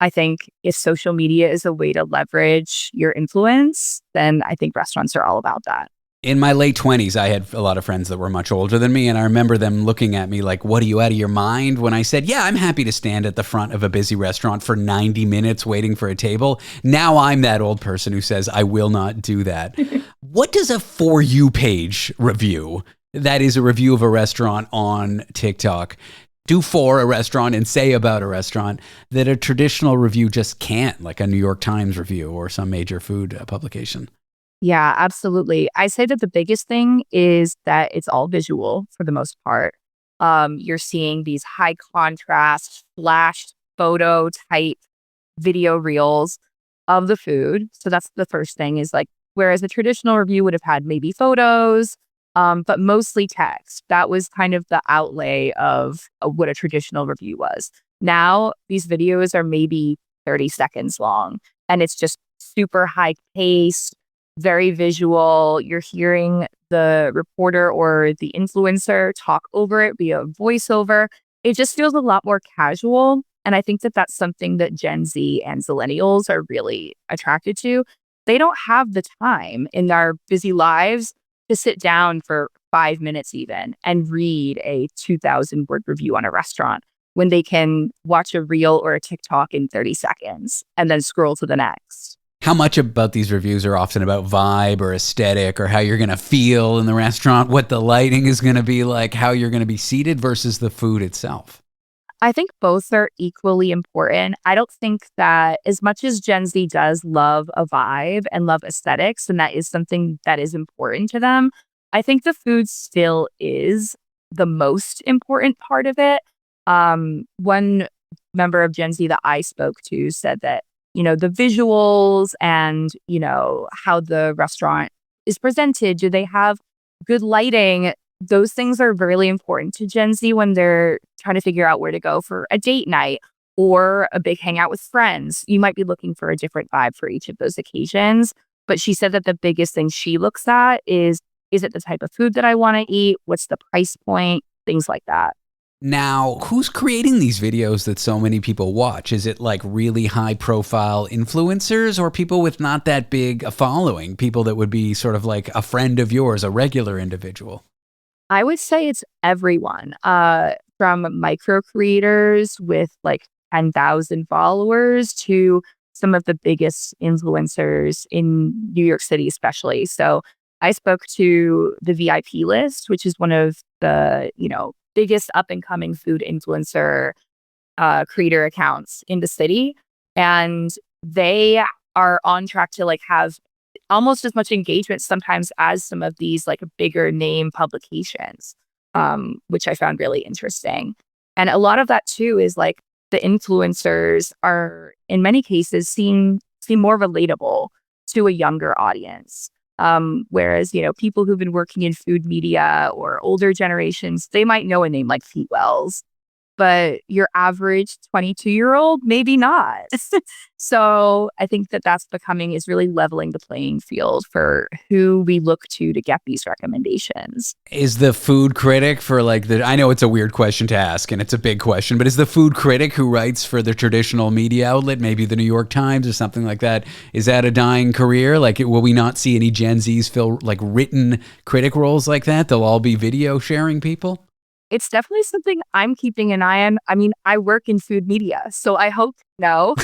I think if social media is a way to leverage your influence, then I think restaurants are all about that. In my late 20s, I had a lot of friends that were much older than me, and I remember them looking at me like, what are you, out of your mind? When I said, yeah, I'm happy to stand at the front of a busy restaurant for 90 minutes waiting for a table. Now I'm that old person who says, I will not do that. What does a For You page review, that is a review of a restaurant on TikTok, do for a restaurant and say about a restaurant that a traditional review just can't, like a New York Times review or some major food publication? Yeah, absolutely. I say that the biggest thing is that it's all visual for the most part. You're seeing these high contrast, flashed photo type video reels of the food. So that's the first thing is like, whereas a traditional review would have had maybe photos, but mostly text. That was kind of the outlay of what a traditional review was. Now, these videos are maybe 30 seconds long, and it's just super high paced, very visual. You're hearing the reporter or the influencer talk over it via voiceover. It just feels a lot more casual. And I think that that's something that Gen Z and Zillennials are really attracted to. They don't have the time in their busy lives to sit down for 5 minutes even and read a 2,000 word review on a restaurant when they can watch a reel or a TikTok in 30 seconds and then scroll to the next. How much about these reviews are often about vibe or aesthetic or how you're going to feel in the restaurant, what the lighting is going to be like, how you're going to be seated versus the food itself? I think both are equally important. I don't think that as much as Gen Z does love a vibe and love aesthetics, and that is something that is important to them, I think the food still is the most important part of it. One member of Gen Z that I spoke to said that, the visuals and, how the restaurant is presented, do they have good lighting? Those things are really important to Gen Z when they're trying to figure out where to go for a date night or a big hangout with friends. You might be looking for a different vibe for each of those occasions. But she said that the biggest thing she looks at is it the type of food that I want to eat? What's the price point? Things like that. Now, who's creating these videos that so many people watch? Is it like really high profile influencers or people with not that big a following? People that would be sort of like a friend of yours, a regular individual? I would say it's everyone, from micro creators with like 10,000 followers to some of the biggest influencers in New York City, especially. So I spoke to the VIP list, which is one of the, biggest up and coming food influencer creator accounts in the city. And they are on track to like have almost as much engagement sometimes as some of these like bigger name publications, which I found really interesting. And a lot of that too is like the influencers are in many cases seem more relatable to a younger audience. Whereas, people who've been working in food media or older generations, they might know a name like Pete Wells, but your average 22-year-old, maybe not. So I think that's is really leveling the playing field for who we look to get these recommendations. Is the food critic for I know it's a weird question to ask and it's a big question, but is the food critic who writes for the traditional media outlet, maybe the New York Times or something like that, is that a dying career? Will we not see any Gen Zs fill written critic roles like that? They'll all be video sharing people? It's definitely something I'm keeping an eye on. I mean, I work in food media, so I hope no.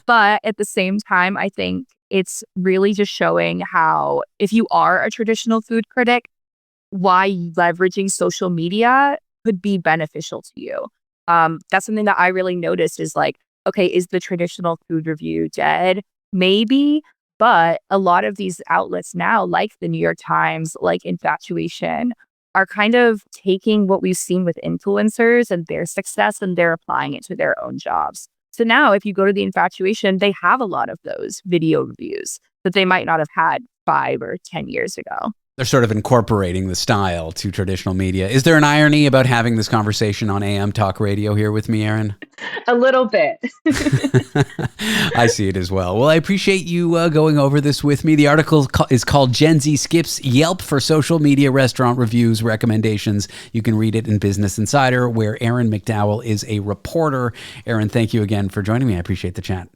But at the same time, I think it's really just showing how if you are a traditional food critic, why leveraging social media could be beneficial to you. That's something that I really noticed is okay, is the traditional food review dead? Maybe. But a lot of these outlets now, like the New York Times, like Infatuation, are kind of taking what we've seen with influencers and their success and they're applying it to their own jobs. So now if you go to the Infatuation, they have a lot of those video reviews that they might not have had 5 or 10 years ago. They're sort of incorporating the style to traditional media. Is there an irony about having this conversation on AM Talk Radio here with me, Erin? A little bit. I see it as well. Well, I appreciate you going over this with me. The article is called Gen Z Skips Yelp for Social Media Restaurant Reviews Recommendations. You can read it in Business Insider, where Erin McDowell is a reporter. Erin, thank you again for joining me. I appreciate the chat.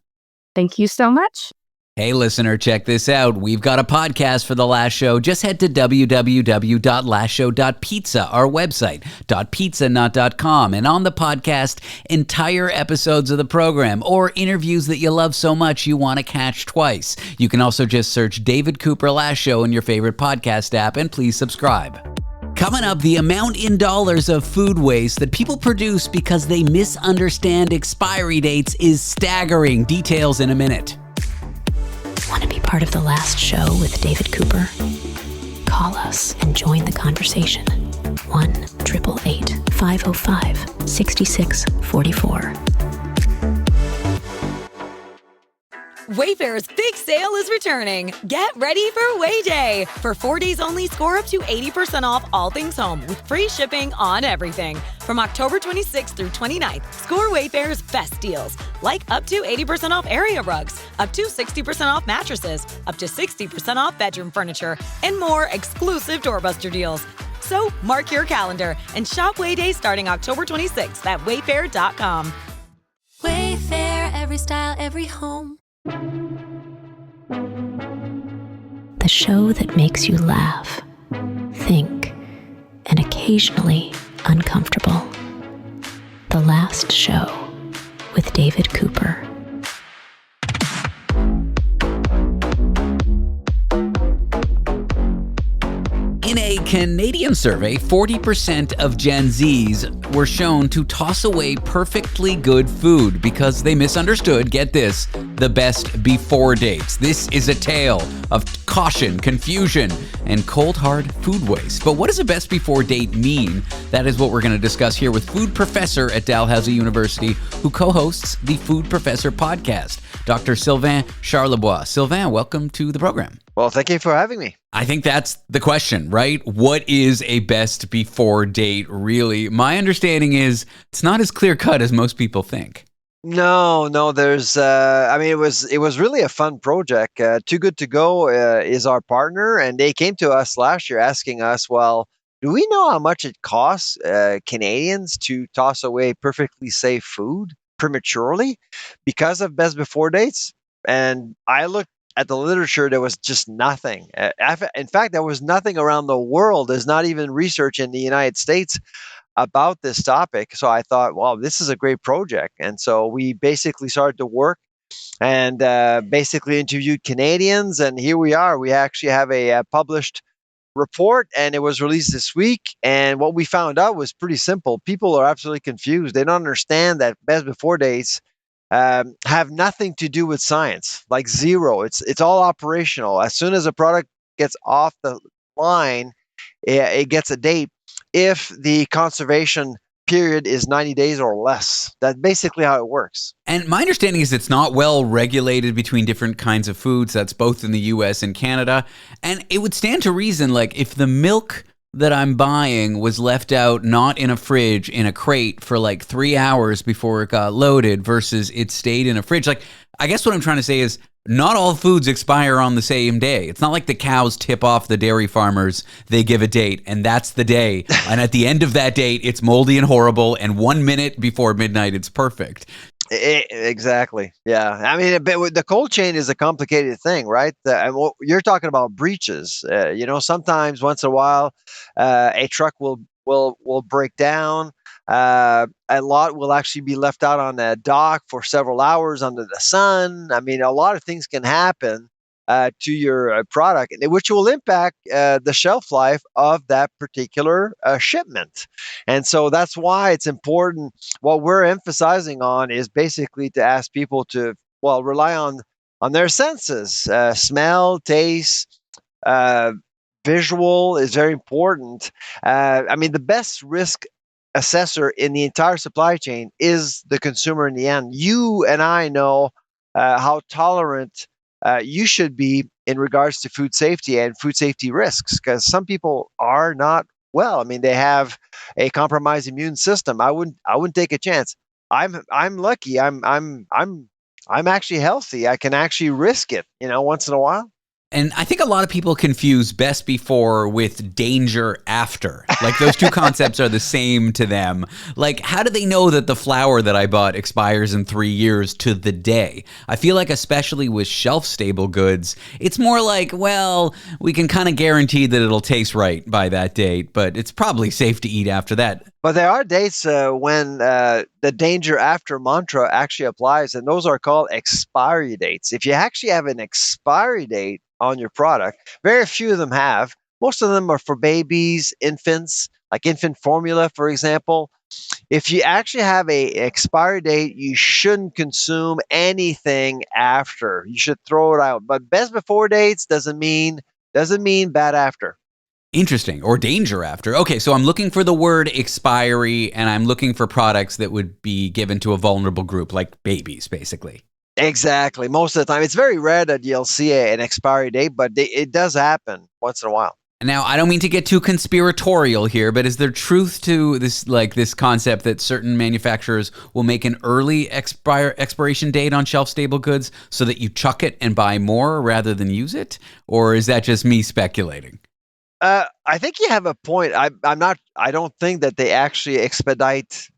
Thank you so much. Hey, listener, check this out. We've got a podcast for The Last Show. Just head to www.lastshow.pizza, our website, .pizza, not .com. And on the podcast, entire episodes of the program or interviews that you love so much you want to catch twice. You can also just search David Cooper Last Show in your favorite podcast app and please subscribe. Coming up, the amount in dollars of food waste that people produce because they misunderstand expiry dates is staggering. Details in a minute. Want to be part of The Last Show with David Cooper? Call us and join the conversation. 1-888-505-6644. Wayfair's big sale is returning. Get ready for Way Day. For 4 days only, score up to 80% off all things home with free shipping on everything. From October 26th through 29th, score Wayfair's best deals, like up to 80% off area rugs, up to 60% off mattresses, up to 60% off bedroom furniture, and more exclusive doorbuster deals. So mark your calendar and shop Way Day starting October 26th at wayfair.com. Wayfair, every style, every home. The show that makes you laugh, think, and occasionally uncomfortable. The Last Show with David Cooper. In a Canadian survey, 40% of Gen Zs were shown to toss away perfectly good food because they misunderstood, get this, the best before dates. This is a tale of caution, confusion, and cold hard food waste. But what does a best before date mean? That is what we're going to discuss here with food professor at Dalhousie University, who co-hosts the Food Professor podcast, Dr. Sylvain Charlebois. Sylvain, welcome to the program. Well, thank you for having me. I think that's the question, right? What is a best before date, really? My understanding is it's not as clear cut as most people think. No, there's, it was really a fun project. Too Good To Go is our partner, and they came to us last year asking us, well, do we know how much it costs Canadians to toss away perfectly safe food prematurely because of best before dates? And I looked at the literature, there was just nothing. In fact, there was nothing around the world. There's not even research in the United States about this topic. So I thought, wow, this is a great project. And so we basically started to work and basically interviewed Canadians. And here we are. We actually have a published report, and it was released this week. And what we found out was pretty simple. People are absolutely confused. They don't understand that best before dates have nothing to do with science, like zero. It's all operational. As soon as a product gets off the line, it gets a date if the conservation period is 90 days or less. That's basically how it works. And my understanding is it's not well regulated between different kinds of foods. That's both in the US and Canada. And it would stand to reason, like, if the milk that I'm buying was left out not in a fridge, in a crate for like 3 hours before it got loaded versus it stayed in a fridge. Like, I guess what I'm trying to say is not all foods expire on the same day. It's not like the cows tip off the dairy farmers. They give a date and that's the day. And at the end of that date, it's moldy and horrible. And 1 minute before midnight, it's perfect. Exactly. Yeah. I mean, the cold chain is a complicated thing, right? You're talking about breaches. Sometimes once in a while, a truck will break down. A lot will actually be left out on the dock for several hours under the sun. I mean, a lot of things can happen to your product, which will impact the shelf life of that particular shipment. And so that's why it's important. What we're emphasizing on is basically to ask people to, rely on their senses. Smell, taste, visual is very important. I mean, the best risk assessor in the entire supply chain is the consumer in the end. You and I know how tolerant you should be in regards to food safety and food safety risks, because some people are not well. I mean, they have a compromised immune system. I wouldn't take a chance. I'm lucky. I'm actually healthy. I can actually risk it, once in a while. And I think a lot of people confuse best before with danger after. Like, those two concepts are the same to them. Like, how do they know that the flour that I bought expires in 3 years to the day? I feel like, especially with shelf-stable goods, it's more like, well, we can kind of guarantee that it'll taste right by that date, but it's probably safe to eat after that. But there are dates when the danger after mantra actually applies, and those are called expiry dates. If you actually have an expiry date on your product, very few of them have. Most of them are for babies, infants, like infant formula, for example. If you actually have a expiry date, you shouldn't consume anything after. You should throw it out. But best before dates doesn't mean bad after. Interesting. Or danger after. Okay, so I'm looking for the word expiry, and I'm looking for products that would be given to a vulnerable group, like babies, basically. Exactly. Most of the time. It's very rare that you'll see an expiry date, but it does happen once in a while. Now, I don't mean to get too conspiratorial here, but is there truth to this concept that certain manufacturers will make an early expiration date on shelf-stable goods so that you chuck it and buy more rather than use it? Or is that just me speculating? I think you have a point. I don't think that they actually expedite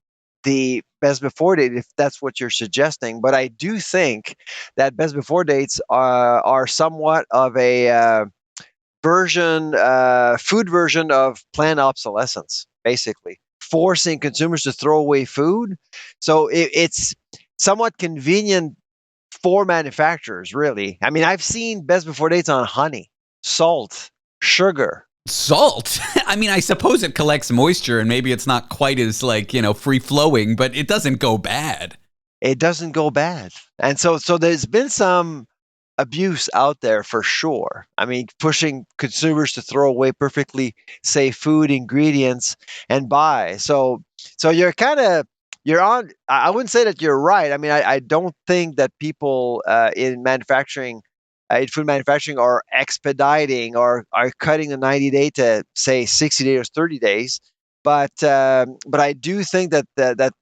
the best before date, if that's what you're suggesting. But I do think that best before dates are somewhat of a food version of planned obsolescence, basically forcing consumers to throw away food. So it's somewhat convenient for manufacturers, really. I mean, I've seen best before dates on honey, salt, sugar. Salt? I mean, I suppose it collects moisture and maybe it's not quite as free flowing, but it doesn't go bad. It doesn't go bad. And so there's been some abuse out there for sure. I mean, pushing consumers to throw away perfectly safe food ingredients and buy. So you're on, I wouldn't say that you're right. I mean, I don't think that people in manufacturing, in food manufacturing, are expediting or are cutting the 90 day to say 60 days or 30 days. But I do think that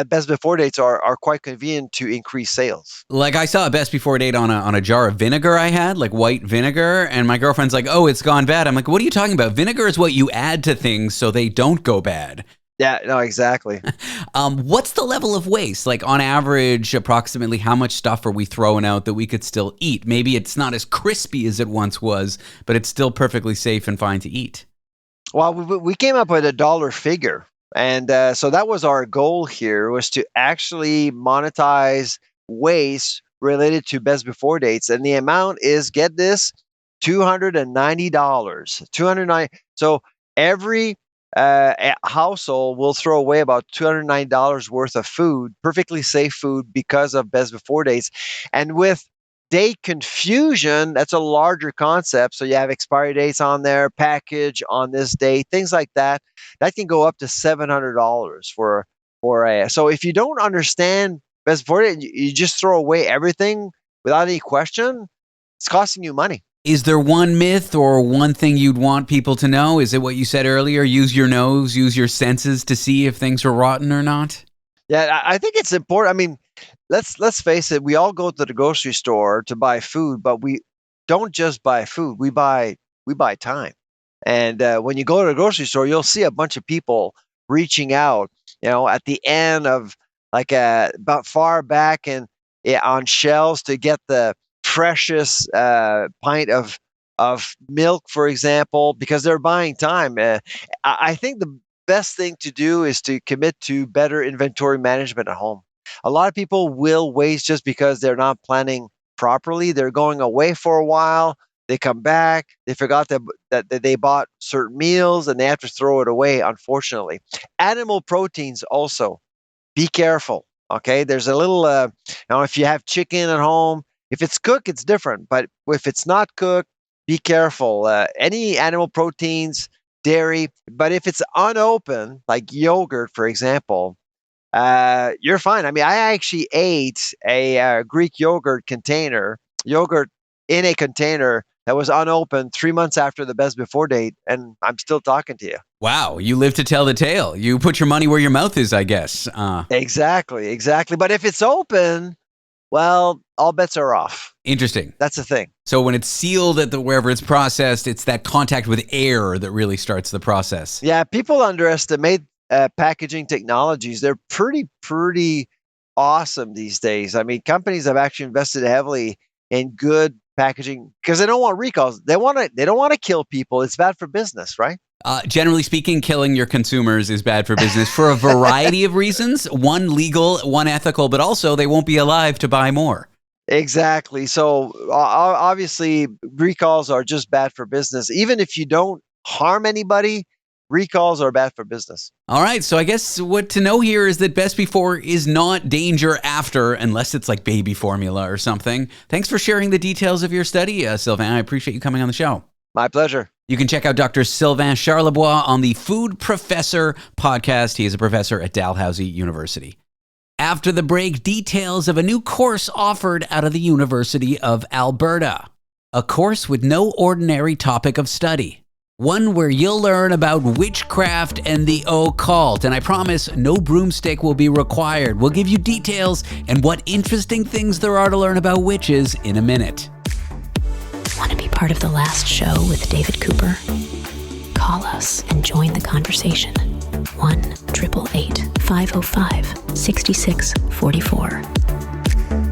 best before dates are quite convenient to increase sales. Like, I saw a best before date on a jar of vinegar I had, like white vinegar, and my girlfriend's like, "Oh, it's gone bad." I'm like, "What are you talking about? Vinegar is what you add to things so they don't go bad." Yeah, no, exactly. What's the level of waste? Like, on average, approximately how much stuff are we throwing out that we could still eat? Maybe it's not as crispy as it once was, but it's still perfectly safe and fine to eat. Well, we came up with a dollar figure. And so that was our goal here, was to actually monetize waste related to best before dates. And the amount is, get this, $290. $290. So every a household will throw away about $209 worth of food, perfectly safe food, because of best before dates. And with date confusion, that's a larger concept. So you have expiry dates on there, package on this date, things like that. That can go up to $700 for a. So if you don't understand best before date, you just throw away everything without any question, it's costing you money. Is there one myth or one thing you'd want people to know? Is it what you said earlier? Use your nose, use your senses to see if things are rotten or not? Yeah, I think it's important. I mean, let's face it. We all go to the grocery store to buy food, but we don't just buy food. We buy time. And when you go to the grocery store, you'll see a bunch of people reaching out, at the end of about far back and on shelves to get the precious pint of milk, for example, because they're buying time. I think the best thing to do is to commit to better inventory management at home. A lot of people will waste just because they're not planning properly. They're going away for a while. They come back. They forgot that they bought certain meals and they have to throw it away, unfortunately. Animal proteins also. Be careful. Okay. There's a little, if you have chicken at home, if it's cooked, it's different. But if it's not cooked, be careful. Any animal proteins, dairy, but if it's unopened, like yogurt, for example, you're fine. I mean, I actually ate a Greek yogurt in a container that was unopened 3 months after the best before date, and I'm still talking to you. Wow, you live to tell the tale. You put your money where your mouth is, I guess. Exactly. But if it's open, well, all bets are off. Interesting. That's the thing. So when it's sealed at wherever it's processed, it's that contact with air that really starts the process. Yeah, people underestimate packaging technologies. They're pretty awesome these days. I mean, companies have actually invested heavily in good packaging because they don't want recalls. They don't want to kill people. It's bad for business, right? Generally speaking, killing your consumers is bad for business for a variety of reasons. One legal, one ethical, but also they won't be alive to buy more. Exactly. So obviously recalls are just bad for business. Even if you don't harm anybody, recalls are bad for business. All right. So I guess what to know here is that best before is not danger after, unless it's like baby formula or something. Thanks for sharing the details of your study, Sylvain. I appreciate you coming on the show. My pleasure. You can check out Dr. Sylvain Charlebois on the Food Professor podcast. He is a professor at Dalhousie University. After the break, details of a new course offered out of the University of Alberta. A course with no ordinary topic of study. One where you'll learn about witchcraft and the occult. And I promise no broomstick will be required. We'll give you details and what interesting things there are to learn about witches in a minute. Want to be part of the last show with David Cooper? Call us and join the conversation. 1-888-505-6644.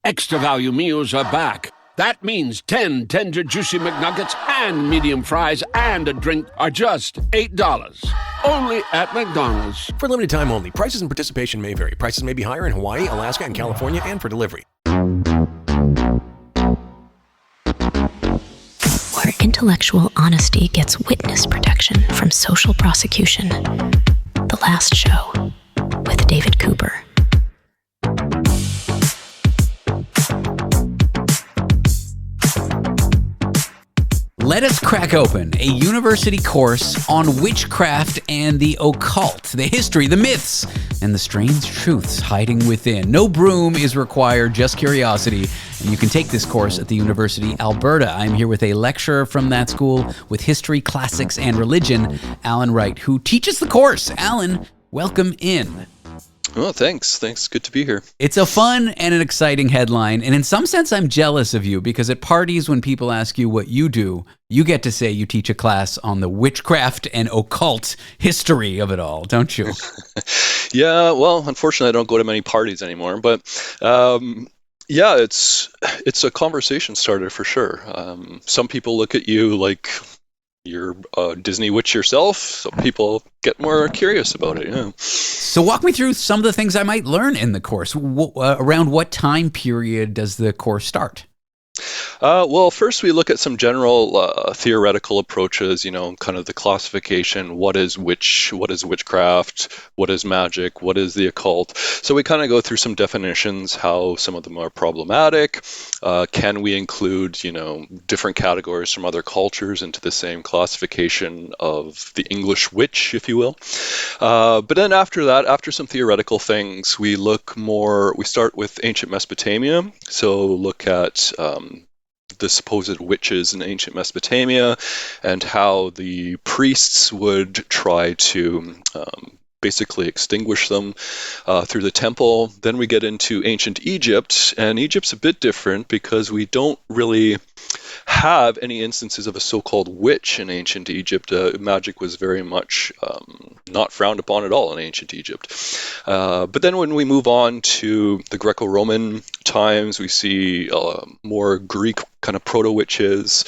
Extra value meals are back. That means 10 tender, juicy McNuggets and medium fries and a drink are just $8. Only at McDonald's. For limited time only. Prices and participation may vary. Prices may be higher in Hawaii, Alaska, and California, and for delivery. Where intellectual honesty gets witness protection from social prosecution. The Last Show with David Cooper. Let us crack open a university course on witchcraft and the occult, the history, the myths, and the strange truths hiding within. No broom is required, just curiosity. And you can take this course at the University of Alberta. I'm here with a lecturer from that school with history, classics, and religion, Allan Wright, who teaches the course. Allan, welcome in. Oh, thanks. Good to be here. It's a fun and an exciting headline. And in some sense, I'm jealous of you because at parties, when people ask you what you do, you get to say you teach a class on the witchcraft and occult history of it all, don't you? Yeah, well, unfortunately, I don't go to many parties anymore. But yeah, it's a conversation starter for sure. Some people look at you like you're a Disney witch yourself. Some people get more curious about it. Yeah. So walk me through some of the things I might learn in the course. Around what time period does the course start? Well, first we look at some general theoretical approaches, kind of the classification, what is witchcraft, what is magic, what is the occult. So we kind of go through some definitions, how some of them are problematic. Can we include, different categories from other cultures into the same classification of the English witch, if you will. But then after that, after some theoretical things, we start with ancient Mesopotamia. So look at the supposed witches in ancient Mesopotamia and how the priests would try to basically extinguish them through the temple. Then we get into ancient Egypt, and Egypt's a bit different because we don't really have any instances of a so-called witch in ancient Egypt. Magic was very much not frowned upon at all in ancient Egypt. But then when we move on to the Greco-Roman times, we see more Greek kind of proto-witches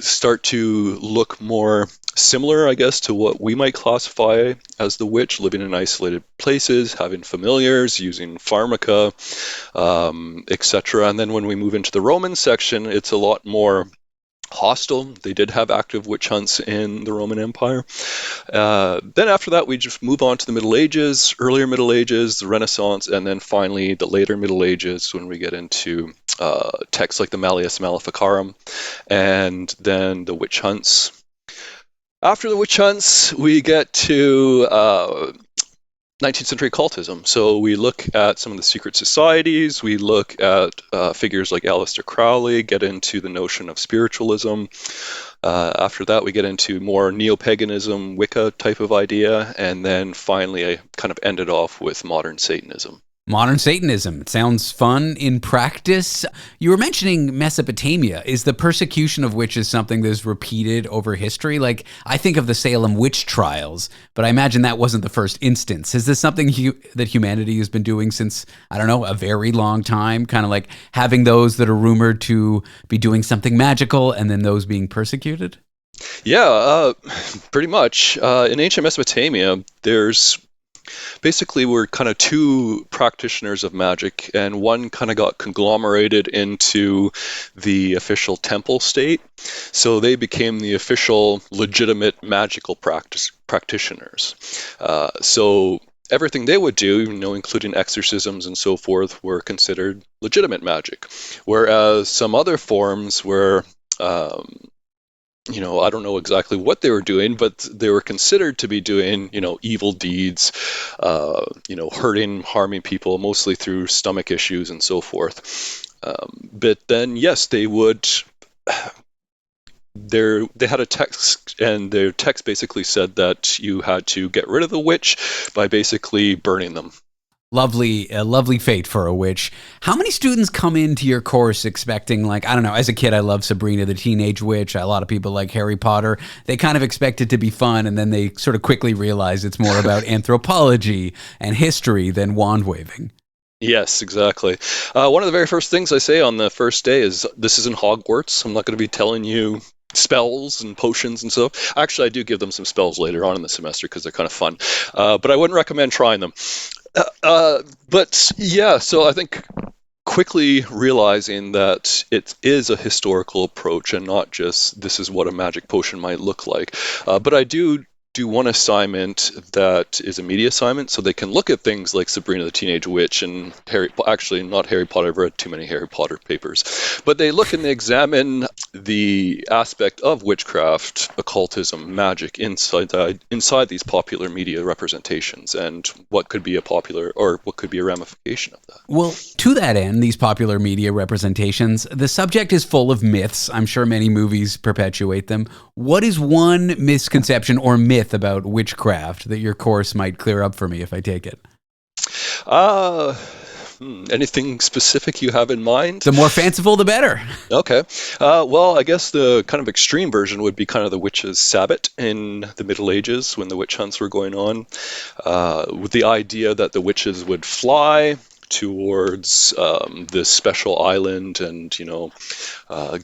start to look more similar, I guess, to what we might classify as the witch, living in isolated places, having familiars, using pharmaca, etc. And then when we move into the Roman section, it's a lot more hostile. They did have active witch hunts in the Roman Empire. Then after that, we just move on to the Middle Ages, earlier Middle Ages, the Renaissance, and then finally the later Middle Ages when we get into texts like the Malleus Maleficarum, and then the witch hunts. After the witch hunts, we get to 19th century occultism. So we look at some of the secret societies, we look at figures like Aleister Crowley, get into the notion of spiritualism. After that, we get into more neo-paganism, Wicca type of idea, and then finally I kind of ended off with modern Satanism. Modern Satanism. It sounds fun in practice. You were mentioning Mesopotamia. Is the persecution of witches something that's repeated over history? Like, I think of the Salem witch trials, but I imagine that wasn't the first instance. Is this something that humanity has been doing since, I don't know, a very long time? Kind of like having those that are rumored to be doing something magical and then those being persecuted? Yeah, pretty much. In ancient Mesopotamia, basically we're kind of two practitioners of magic, and one kind of got conglomerated into the official temple state. So they became the official legitimate magical practitioners. So everything they would do, including exorcisms and so forth, were considered legitimate magic. Whereas some other forms were I don't know exactly what they were doing, but they were considered to be doing, evil deeds, hurting, harming people, mostly through stomach issues and so forth. But then, yes, they would. They had a text, and their text basically said that you had to get rid of the witch by basically burning them. A lovely fate for a witch. How many students come into your course expecting, I don't know, as a kid, I loved Sabrina the Teenage Witch. A lot of people like Harry Potter. They kind of expect it to be fun, and then they sort of quickly realize it's more about anthropology and history than wand waving. Yes, exactly. One of the very first things I say on the first day is, this isn't Hogwarts. I'm not going to be telling you spells and potions and stuff. Actually, I do give them some spells later on in the semester because they're kind of fun. But I wouldn't recommend trying them. But yeah, so I think quickly realizing that it is a historical approach and not just this is what a magic potion might look like. But I do one assignment that is a media assignment, so they can look at things like Sabrina the Teenage Witch and not Harry Potter. I've read too many Harry Potter papers, but they look and they examine the aspect of witchcraft, occultism, magic inside these popular media representations, and what could be a popular or what could be a ramification of that. Well, to that end, these popular media representations, the subject is full of myths. I'm sure many movies perpetuate them. What is one misconception or myth about witchcraft that your course might clear up for me if I take it? Anything specific you have in mind? The more fanciful, the better. Okay. Well, I guess the kind of extreme version would be kind of the witch's Sabbat in the Middle Ages when the witch hunts were going on, with the idea that the witches would fly towards this special island and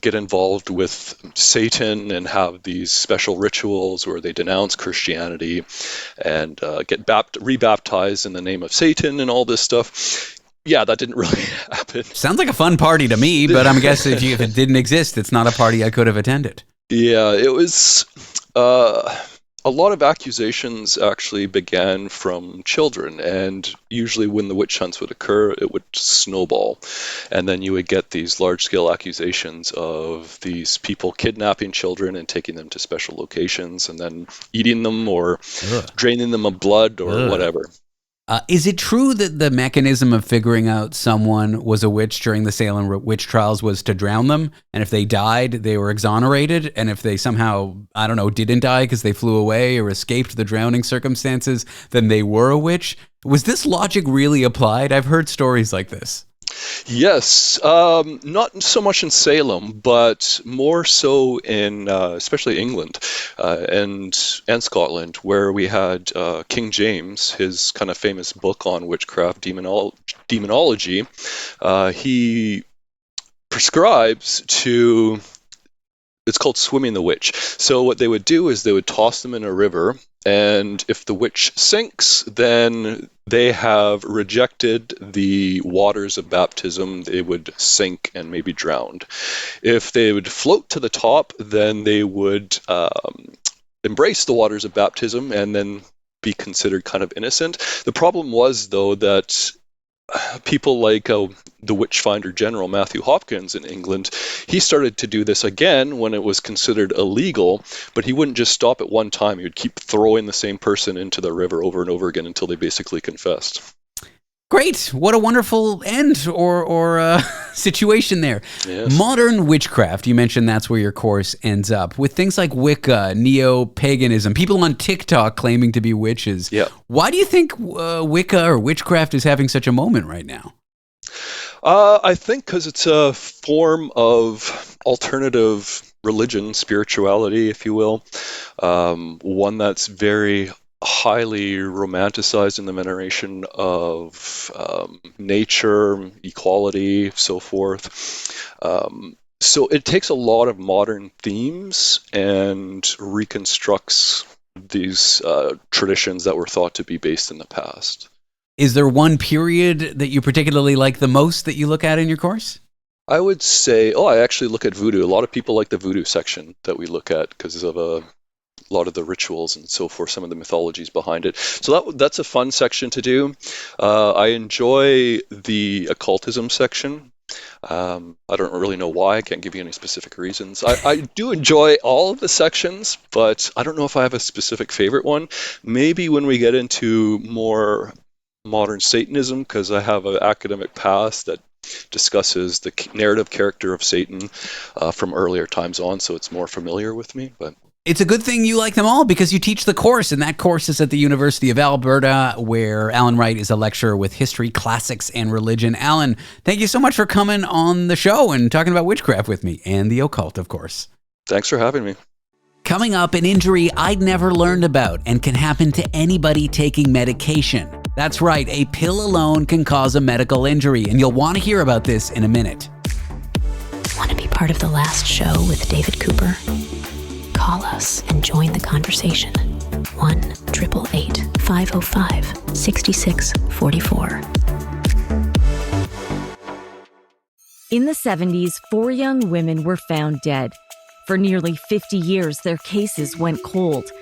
get involved with Satan and have these special rituals where they denounce Christianity and get rebaptized in the name of Satan and all this stuff. yeah, that didn't really happen. Sounds like a fun party to me, but I'm guessing if it didn't exist, it's not a party I could have attended. Yeah, it was a lot of accusations actually began from children, and usually when the witch hunts would occur, it would snowball. And then you would get these large-scale accusations of these people kidnapping children and taking them to special locations and then eating them or draining them of blood or whatever. Is it true that the mechanism of figuring out someone was a witch during the Salem witch trials was to drown them? And if they died, they were exonerated? And if they somehow, I don't know, didn't die because they flew away or escaped the drowning circumstances, then they were a witch? Was this logic really applied? I've heard stories like this. Yes, not so much in Salem, but more so in especially England and Scotland, where we had King James, his kind of famous book on witchcraft, demonology. He prescribes to, it's called swimming the witch. So what they would do is they would toss them in a river, and if the witch sinks, then they have rejected the waters of baptism. They would sink and maybe drowned. If they would float to the top, then they would embrace the waters of baptism and then be considered kind of innocent. The problem was, though, that people like the Witchfinder General Matthew Hopkins in England, he started to do this again when it was considered illegal, but he wouldn't just stop at one time. He would keep throwing the same person into the river over and over again until they basically confessed. Great. What a wonderful end or situation there. Yes. Modern witchcraft, you mentioned that's where your course ends up. With things like Wicca, neo-paganism, people on TikTok claiming to be witches. Yeah. Why do you think Wicca or witchcraft is having such a moment right now? I think because it's a form of alternative religion, spirituality, if you will. One that's very highly romanticized in the veneration of nature, equality, so forth. So it takes a lot of modern themes and reconstructs these traditions that were thought to be based in the past. Is there one period that you particularly like the most that you look at in your course? I would say, I actually look at voodoo. A lot of people like the voodoo section that we look at because of a lot of the rituals and so forth, some of the mythologies behind it. So that's a fun section to do. I enjoy the occultism section. I don't really know why. I can't give you any specific reasons. I do enjoy all of the sections, but I don't know if I have a specific favorite one. Maybe when we get into more modern Satanism, because I have an academic past that discusses the narrative character of Satan from earlier times on, so it's more familiar with me. But it's a good thing you like them all because you teach the course, and that course is at the University of Alberta, where Allan Wright is a lecturer with history, classics, and religion. Allan, thank you so much for coming on the show and talking about witchcraft with me and the occult, of course. Thanks for having me. Coming up, an injury I'd never learned about and can happen to anybody taking medication. That's right, a pill alone can cause a medical injury, and you'll want to hear about this in a minute. Want to be part of the last show with David Cooper? Call us and join the conversation. 1-888-505-6644. In the 70s, 4 young women were found dead. For nearly 50 years, their cases went cold.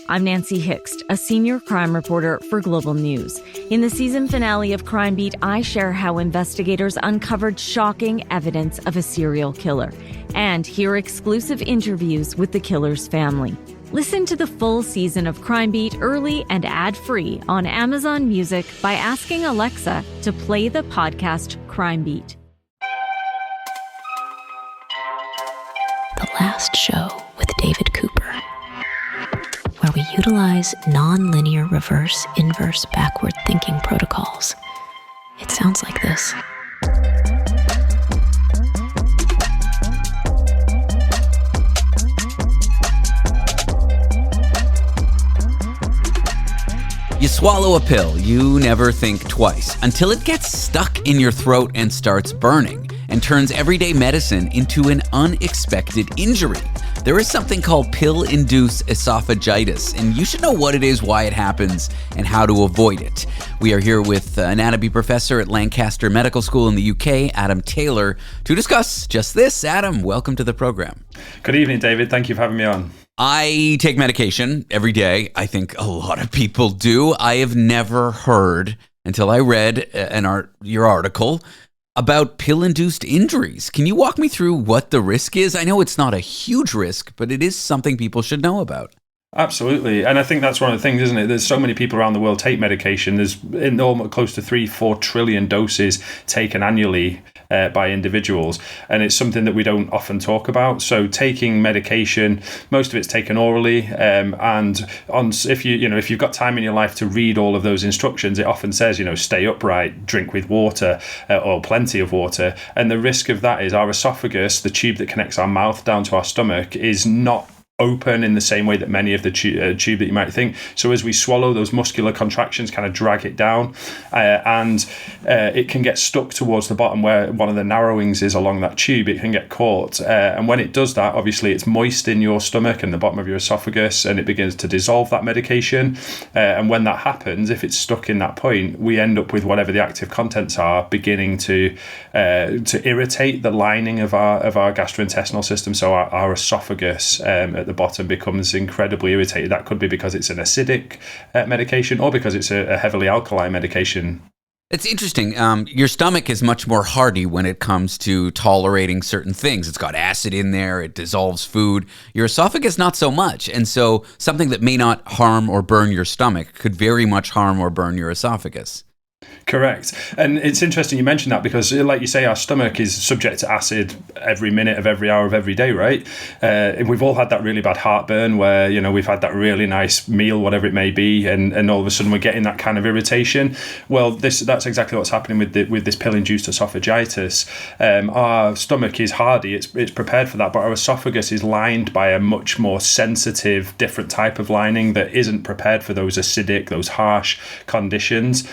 I'm Nancy Hixt, a senior crime reporter for Global News. In the season finale of Crime Beat, I share how investigators uncovered shocking evidence of a serial killer and hear exclusive interviews with the killer's family. Listen to the full season of Crime Beat early and ad-free on Amazon Music by asking Alexa to play the podcast Crime Beat. The last show with David Cooper, where we utilize non-linear reverse, inverse, backward thinking protocols. It sounds like this. You swallow a pill, you never think twice, until it gets stuck in your throat and starts burning. and turns everyday medicine into an unexpected injury. There is something called pill-induced esophagitis, and you should know what it is, why it happens, and how to avoid it. We are here with anatomy professor at Lancaster Medical School in the UK, Adam Taylor, to discuss just this. Adam, welcome to the program. Good evening, David. Thank you for having me on. I take medication every day. I think a lot of people do. I have never heard, until I read your article, about pill-induced injuries. Can you walk me through what the risk is? I know it's not a huge risk, but it is something people should know about. Absolutely. And I think that's one of the things, isn't it? There's so many people around the world take medication. There's almost close to 3-4 trillion doses taken annually by individuals. And it's something that we don't often talk about. So taking medication, most of it's taken orally. If you've got time in your life to read all of those instructions, it often says, stay upright, drink with water or plenty of water. And the risk of that is our esophagus, the tube that connects our mouth down to our stomach, is not open in the same way that many of the tube that you might think. So as we swallow, those muscular contractions kind of drag it down, and it can get stuck towards the bottom where one of the narrowings is along that tube. It can get caught, and when it does that, obviously it's moist in your stomach and the bottom of your esophagus, and it begins to dissolve that medication. And when that happens, if it's stuck in that point, we end up with whatever the active contents are beginning to irritate the lining of our gastrointestinal system. So our esophagus at the bottom becomes incredibly irritated. That could be because it's an acidic medication or because it's a heavily alkaline medication. It's interesting. Your stomach is much more hardy when it comes to tolerating certain things. It's got acid in there. It dissolves food. Your esophagus, not so much. And so something that may not harm or burn your stomach could very much harm or burn your esophagus. Correct. And it's interesting you mentioned that because, like you say, our stomach is subject to acid every minute of every hour of every day, right? We've all had that really bad heartburn where, we've had that really nice meal, whatever it may be, and all of a sudden we're getting that kind of irritation. Well, that's exactly what's happening with this pill-induced esophagitis. Our stomach is hardy, it's prepared for that, but our esophagus is lined by a much more sensitive, different type of lining that isn't prepared for those acidic, those harsh conditions.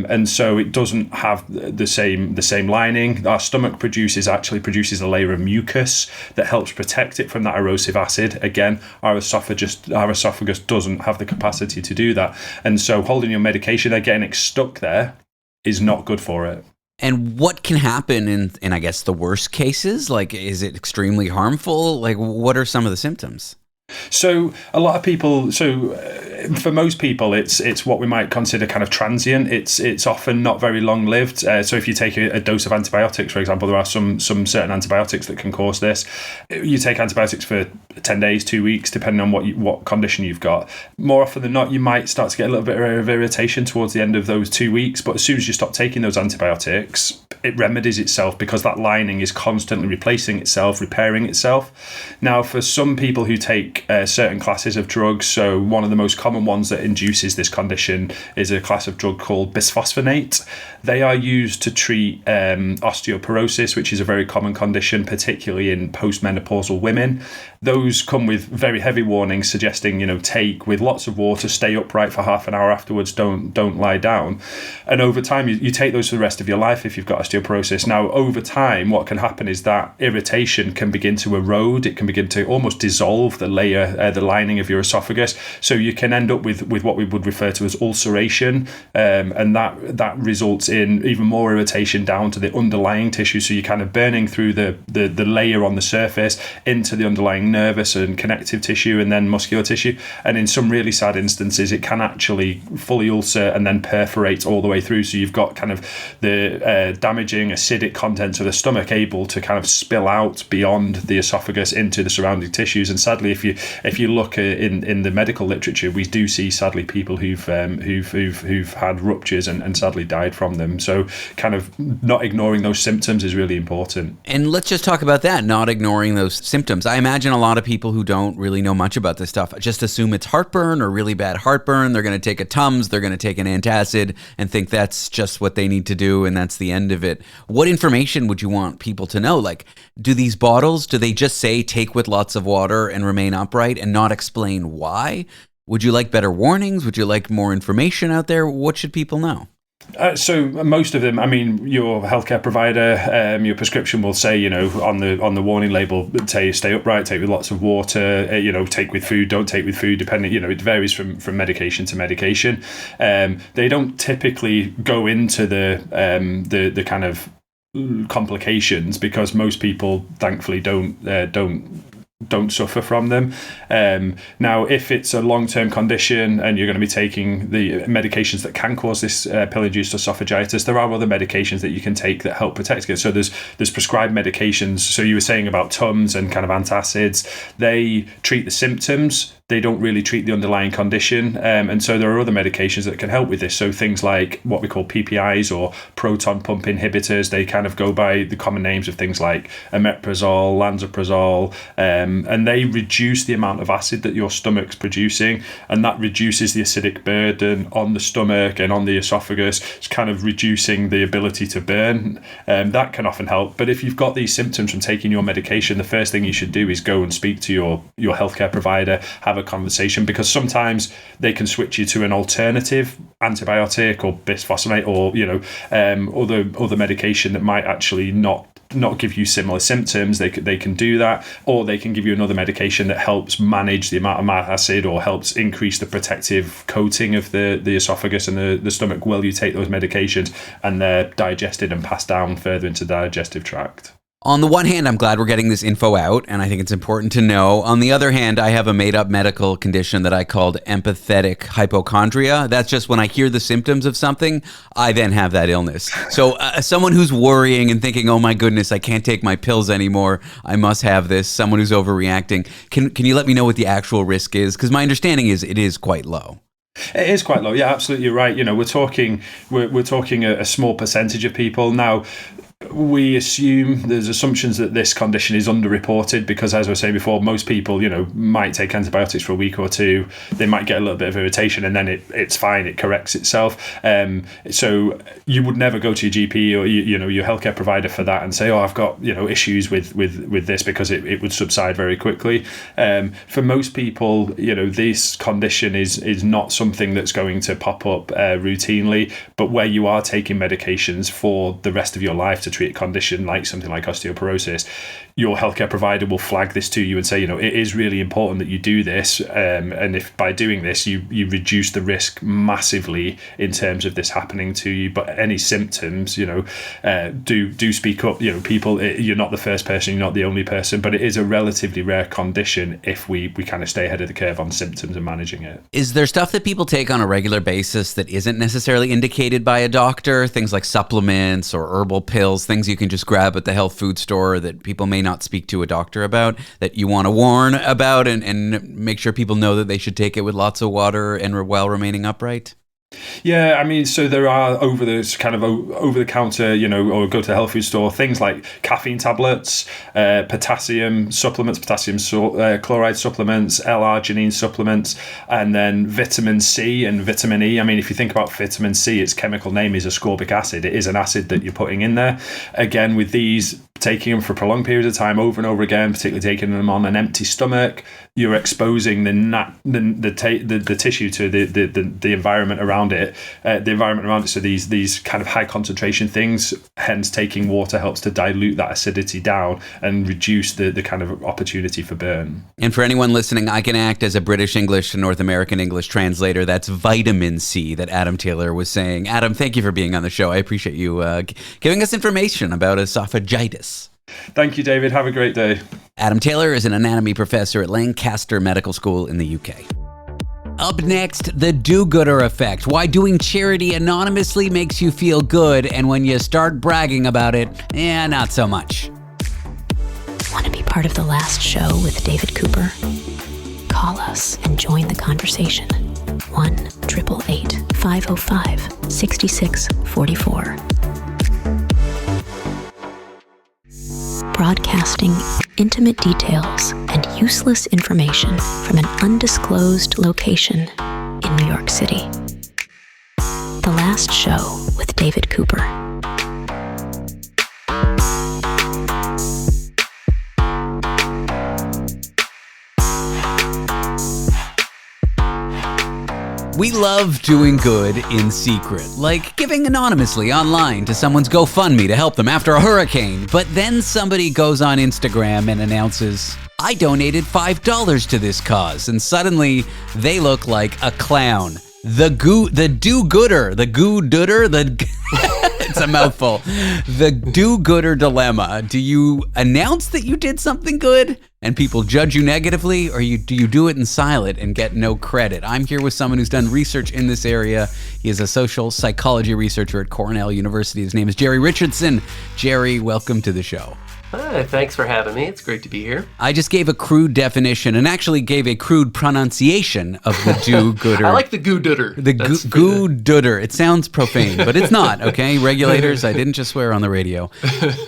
And so it doesn't have the same lining. Our stomach produces a layer of mucus that helps protect it from that erosive acid. Again, our esophagus doesn't have the capacity to do that. And so holding your medication, getting it stuck there, is not good for it. And what can happen in I guess, the worst cases? Like, is it extremely harmful? Like, what are some of the symptoms? So a lot of people, for most people, it's what we might consider kind of transient. It's often not very long lived. So if you take a dose of antibiotics, for example, there are some certain antibiotics that can cause this. You take antibiotics for 10 days, 2 weeks, depending on what condition you've got. More often than not, you might start to get a little bit of irritation towards the end of those 2 weeks. But as soon as you stop taking those antibiotics, it remedies itself because that lining is constantly replacing itself, repairing itself. Now, for some people who take certain classes of drugs, so one of the most common ones that induces this condition is a class of drug called bisphosphonate. They are used to treat osteoporosis, which is a very common condition, particularly in postmenopausal women. Those come with very heavy warnings suggesting, take with lots of water, stay upright for half an hour afterwards, don't lie down. And over time, you take those for the rest of your life if you've got osteoporosis. Now, over time, what can happen is that irritation can begin to erode. It can begin to almost dissolve the lining of your esophagus. So you can end up with what we would refer to as ulceration, and that results in even more irritation down to the underlying tissue. So you're kind of burning through the layer on the surface into the underlying nervous and connective tissue and then muscular tissue. And in some really sad instances, it can actually fully ulcer and then perforate all the way through. So you've got kind of the damaging acidic contents of the stomach able to kind of spill out beyond the esophagus into the surrounding tissues. And sadly, if you look in the medical literature, we do see sadly people who've had ruptures and sadly died from them. So kind of not ignoring those symptoms is really important. And let's just talk about that, not ignoring those symptoms. I imagine a lot of people who don't really know much about this stuff just assume it's heartburn or really bad heartburn. They're going to take a Tums, they're going to take an antacid and think that's just what they need to do and that's the end of it. What information would you want people to know? Like, do these bottles, do they just say take with lots of water and remain upright and not explain why? Would you like better warnings? Would you like more information out there? What should people know? So most of them, I mean, your healthcare provider, your prescription will say, you know, on the warning label, stay upright, take with lots of water, you know, take with food, don't take with food, depending, you know, it varies from medication to medication. They don't typically go into the kind of complications because most people, thankfully, don't suffer from them. Now, if it's a long-term condition and you're going to be taking the medications that can cause this pill-induced esophagitis, there are other medications that you can take that help protect it. So there's prescribed medications. So you were saying about Tums and kind of antacids. They treat the symptoms. They don't really treat the underlying condition. And so there are other medications that can help with this. So things like what we call PPIs or proton pump inhibitors, they kind of go by the common names of things like omeprazole, lansoprazole, and they reduce the amount of acid that your stomach's producing, and that reduces the acidic burden on the stomach and on the esophagus. It's kind of reducing the ability to burn. That can often help. But if you've got these symptoms from taking your medication, the first thing you should do is go and speak to your healthcare provider, have a conversation, because sometimes they can switch you to an alternative antibiotic or bisphosphonate or, you know, other medication that might actually not give you similar symptoms. They can do that, or they can give you another medication that helps manage the amount of acid or helps increase the protective coating of the esophagus and the stomach while you take those medications, and they're digested and passed down further into the digestive tract. On the one hand, I'm glad we're getting this info out, and I think it's important to know. On the other hand, I have a made-up medical condition that I called empathetic hypochondria. That's just when I hear the symptoms of something, I then have that illness. So someone who's worrying and thinking, oh my goodness, I can't take my pills anymore, I must have this, someone who's overreacting, can you let me know what the actual risk is? Because my understanding is it is quite low. It is quite low. Yeah, absolutely right. You know, we're talking a small percentage of people. Now, we assume there's assumptions that this condition is underreported because, as I was saying before, most people, you know, might take antibiotics for a week or two. They might get a little bit of irritation, and then it's fine. It corrects itself. So you would never go to your GP or your healthcare provider for that and say, "Oh, I've got issues with this," because it would subside very quickly. For most people, this condition is not something that's going to pop up routinely. But where you are taking medications for the rest of your life to treat a condition like something like osteoporosis, your healthcare provider will flag this to you and say, it is really important that you do this. And if by doing this, you reduce the risk massively in terms of this happening to you. But any symptoms, do speak up. People, you're not the first person, you're not the only person, but it is a relatively rare condition if we kind of stay ahead of the curve on symptoms and managing it. Is there stuff that people take on a regular basis that isn't necessarily indicated by a doctor? Things like supplements or herbal pills, things you can just grab at the health food store that people may not speak to a doctor about, that you want to warn about and make sure people know that they should take it with lots of water and while remaining upright? Yeah, I mean, so there are over the counter, or go to the health food store, things like caffeine tablets, potassium supplements, chloride supplements, L-arginine supplements, and then vitamin C and vitamin E. I mean, if you think about vitamin C, its chemical name is ascorbic acid. It is an acid that you're putting in there. Again, with these, taking them for prolonged periods of time over and over again, particularly taking them on an empty stomach, you're exposing the tissue to the environment around it. So these kind of high concentration things, hence taking water helps to dilute that acidity down and reduce the kind of opportunity for burn. And for anyone listening, I can act as a British English to North American English translator. That's vitamin C that Adam Taylor was saying. Adam, thank you for being on the show. I appreciate you giving us information about esophagitis. Thank you, David. Have a great day. Adam Taylor is an anatomy professor at Lancaster Medical School in the UK. Up next, the do-gooder effect. Why doing charity anonymously makes you feel good, and when you start bragging about it, not so much. Want to be part of the last show with David Cooper? Call us and join the conversation. 1-888-505-6644. Broadcasting intimate details and useless information from an undisclosed location in New York City. The Last Show with David Cooper. We love doing good in secret, like giving anonymously online to someone's GoFundMe to help them after a hurricane. But then somebody goes on Instagram and announces, I donated $5 to this cause, and suddenly they look like a clown. The do-gooder, it's a mouthful. The do-gooder dilemma. Do you announce that you did something good and people judge you negatively, or do you do it in silent and get no credit? I'm here with someone who's done research in this area. He is a social psychology researcher at Cornell University. His name is Jerry Richardson. Jerry, welcome to the show. Hi, thanks for having me. It's great to be here. I just gave a crude definition and actually gave a crude pronunciation of the do-gooder. I like the goo-dooder. The goo-dooder. It sounds profane, but it's not, okay? Regulators, I didn't just swear on the radio.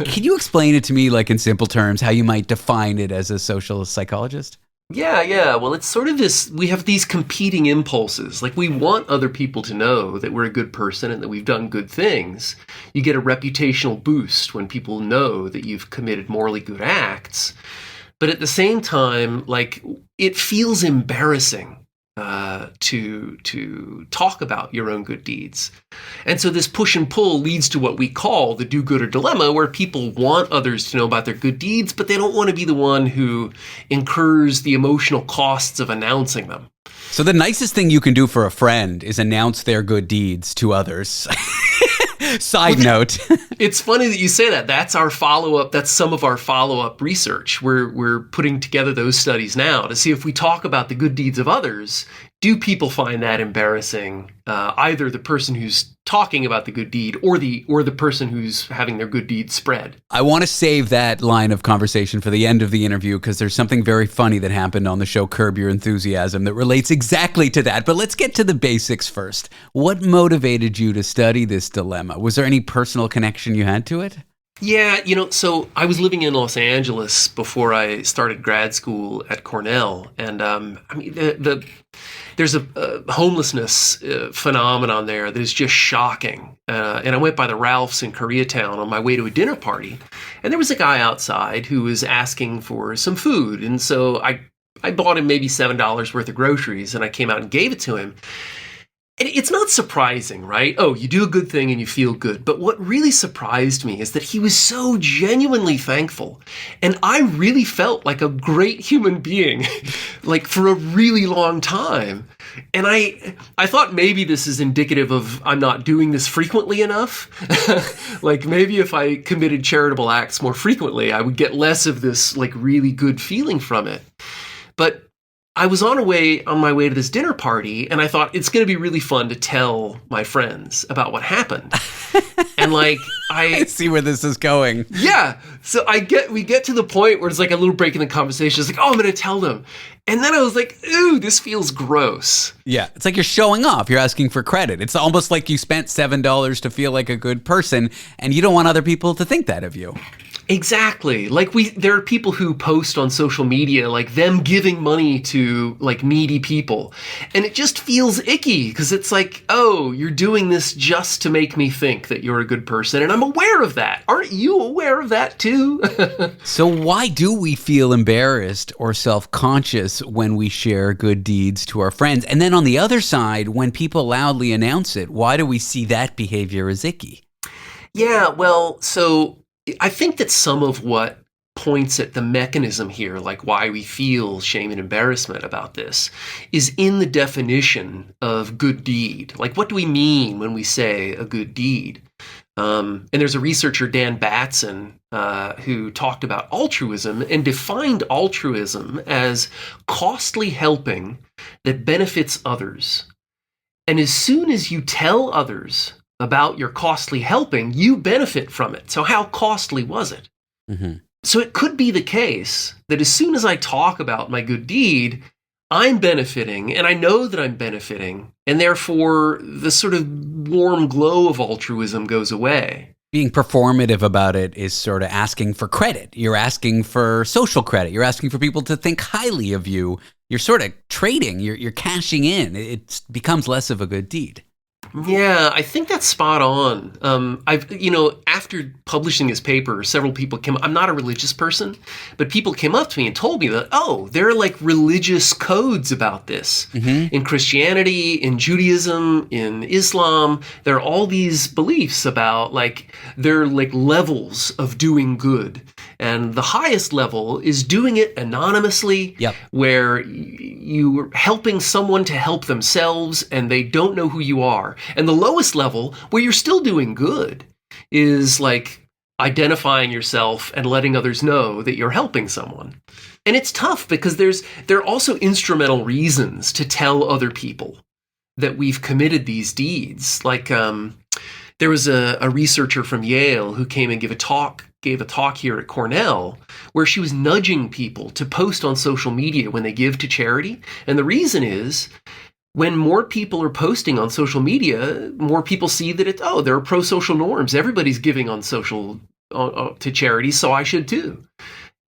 Can you explain it to me, like in simple terms, how you might define it as a social psychologist? Yeah. Well, it's sort of this, we have these competing impulses. Like, we want other people to know that we're a good person and that we've done good things. You get a reputational boost when people know that you've committed morally good acts. But at the same time, like, it feels embarrassing to talk about your own good deeds. And so this push and pull leads to what we call the do-gooder dilemma, where people want others to know about their good deeds, but they don't want to be the one who incurs the emotional costs of announcing them. So the nicest thing you can do for a friend is announce their good deeds to others. Side note. It's funny that you say that. That's our follow-up. That's some of our follow-up research. We're putting together those studies now to see if we talk about the good deeds of others, do people find that embarrassing? Either the person who's talking about the good deed or the person who's having their good deed spread. I want to save that line of conversation for the end of the interview because there's something very funny that happened on the show Curb Your Enthusiasm that relates exactly to that. But let's get to the basics first. What motivated you to study this dilemma? Was there any personal connection you had to it? Yeah, so I was living in Los Angeles before I started grad school at Cornell, and there's a homelessness phenomenon there that is just shocking. And I went by the Ralphs in Koreatown on my way to a dinner party, and there was a guy outside who was asking for some food, and so I bought him maybe $7 worth of groceries, and I came out and gave it to him. And it's not surprising, right? Oh, you do a good thing and you feel good. But what really surprised me is that he was so genuinely thankful. And I really felt like a great human being, like for a really long time. And I thought maybe this is indicative of I'm not doing this frequently enough. Like maybe if I committed charitable acts more frequently, I would get less of this like really good feeling from it. But I was on my way to this dinner party, and I thought it's going to be really fun to tell my friends about what happened. And like I see where this is going. Yeah. So we get to the point where it's like a little break in the conversation. It's like, oh, I'm going to tell them. And then I was like, ooh, this feels gross. Yeah. It's like you're showing off. You're asking for credit. It's almost like you spent $7 to feel like a good person, and you don't want other people to think that of you. Exactly. Like there are people who post on social media, like them giving money to like needy people. And it just feels icky because it's like, oh, you're doing this just to make me think that you're a good person. And I'm aware of that. Aren't you aware of that too? So why do we feel embarrassed or self-conscious when we share good deeds to our friends? And then on the other side, when people loudly announce it, why do we see that behavior as icky? Yeah, well, so I think that some of what points at the mechanism here, like why we feel shame and embarrassment about this, is in the definition of good deed. Like, what do we mean when we say a good deed? And there's a researcher, Dan Batson, who talked about altruism and defined altruism as costly helping that benefits others. And as soon as you tell others about your costly helping, you benefit from it. So how costly was it? Mm-hmm. So it could be the case that as soon as I talk about my good deed, I'm benefiting, and I know that I'm benefiting, and therefore the sort of warm glow of altruism goes away. Being performative about it is sort of asking for credit. You're asking for social credit. You're asking for people to think highly of you. You're sort of trading. You're cashing in. It becomes less of a good deed. Yeah, I think that's spot on. After publishing this paper, several people I'm not a religious person, but people came up to me and told me that, there are like religious codes about this. In Christianity, in Judaism, in Islam, there are all these beliefs about there are levels of doing good. And the highest level is doing it anonymously, where you're helping someone to help themselves and they don't know who you are. And the lowest level, where you're still doing good, is identifying yourself and letting others know that you're helping someone. And it's tough because there are also instrumental reasons to tell other people that we've committed these deeds. There was a researcher from Yale who came and gave a talk here at Cornell where she was nudging people to post on social media when they give to charity. And the reason is, when more people are posting on social media, more people see that there are pro-social norms. Everybody's giving on social to charity, so I should too.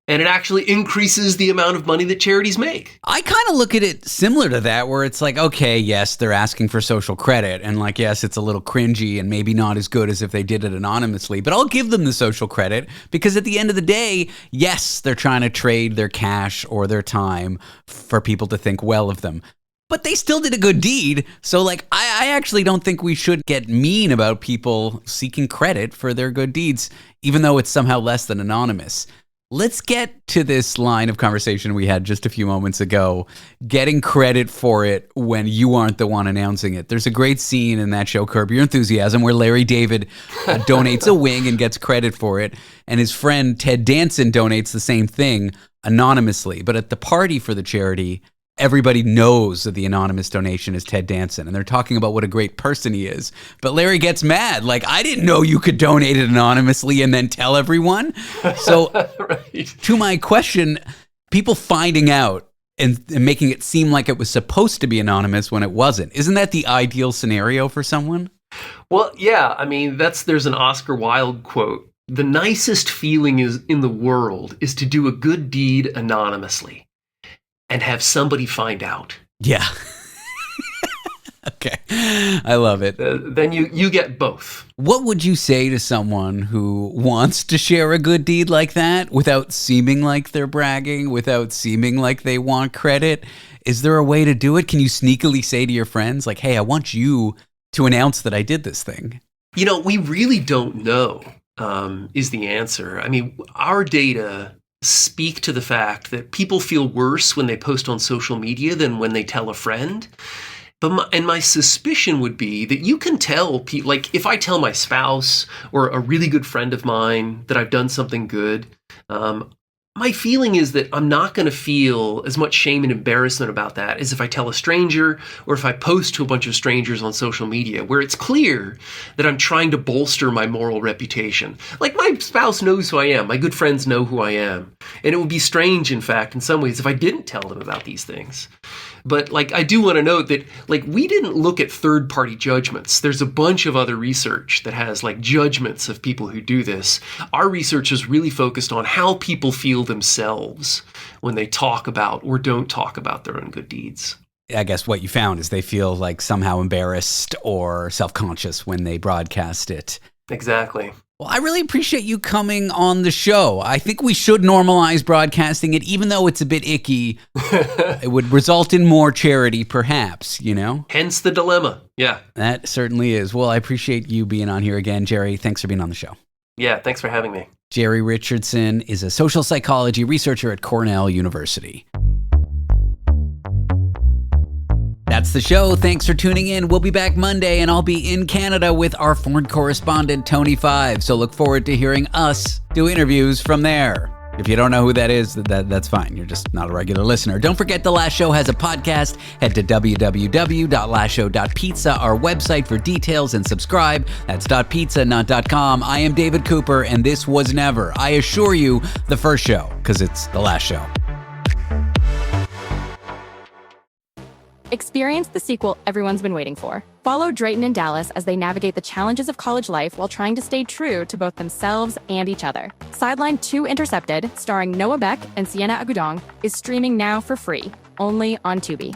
And it actually increases the amount of money that charities make. I kind of look at it similar to that, where it's okay, yes, they're asking for social credit. And yes, it's a little cringy and maybe not as good as if they did it anonymously. But I'll give them the social credit because at the end of the day, yes, they're trying to trade their cash or their time for people to think well of them. But they still did a good deed. So I actually don't think we should get mean about people seeking credit for their good deeds, even though it's somehow less than anonymous. Let's get to this line of conversation we had just a few moments ago, getting credit for it when you aren't the one announcing it. There's a great scene in that show, Curb Your Enthusiasm, where Larry David donates a wing and gets credit for it, and his friend Ted Danson donates the same thing anonymously. But at the party for the charity, everybody knows that the anonymous donation is Ted Danson, and they're talking about what a great person he is. But Larry gets mad. I didn't know you could donate it anonymously and then tell everyone. So right. To my question, people finding out and making it seem like it was supposed to be anonymous when it wasn't. Isn't that the ideal scenario for someone? Well, yeah. I mean, there's an Oscar Wilde quote. The nicest feeling in the world is to do a good deed anonymously and have somebody find out. Yeah. Okay. I love it. Then you get both. What would you say to someone who wants to share a good deed like that without seeming like they're bragging, without seeming like they want credit? Is there a way to do it? Can you sneakily say to your friends, hey, I want you to announce that I did this thing? We really don't know, is the answer. I mean, our data speak to the fact that people feel worse when they post on social media than when they tell a friend. But my suspicion would be that you can tell people, if I tell my spouse or a really good friend of mine that I've done something good, my feeling is that I'm not going to feel as much shame and embarrassment about that as if I tell a stranger or if I post to a bunch of strangers on social media, where it's clear that I'm trying to bolster my moral reputation. My spouse knows who I am. My good friends know who I am. And it would be strange, in fact, in some ways, if I didn't tell them about these things. But I do want to note that we didn't look at third-party judgments. There's a bunch of other research that has judgments of people who do this. Our research is really focused on how people feel themselves when they talk about or don't talk about their own good deeds. I guess what you found is they feel somehow embarrassed or self-conscious when they broadcast it. Exactly. Well, I really appreciate you coming on the show. I think we should normalize broadcasting it, even though it's a bit icky. It would result in more charity, perhaps, Hence the dilemma. Yeah. That certainly is. Well, I appreciate you being on here again, Jerry. Thanks for being on the show. Yeah, thanks for having me. Jerry Richardson is a social psychology researcher at Cornell University. That's the show. Thanks for tuning in. We'll be back Monday, and I'll be in Canada with our foreign correspondent, Tony Five. So look forward to hearing us do interviews from there. If you don't know who that is, that's fine. You're just not a regular listener. Don't forget The Last Show has a podcast. Head to www.lastshow.pizza, our website, for details, and subscribe. That's .pizza, not .com. I am David Cooper, and this was never, I assure you, the first show, because it's The Last Show. Experience the sequel everyone's been waiting for. Follow Drayton and Dallas as they navigate the challenges of college life while trying to stay true to both themselves and each other. Sideline 2 Intercepted, starring Noah Beck and Sienna Agudong, is streaming now for free, only on Tubi.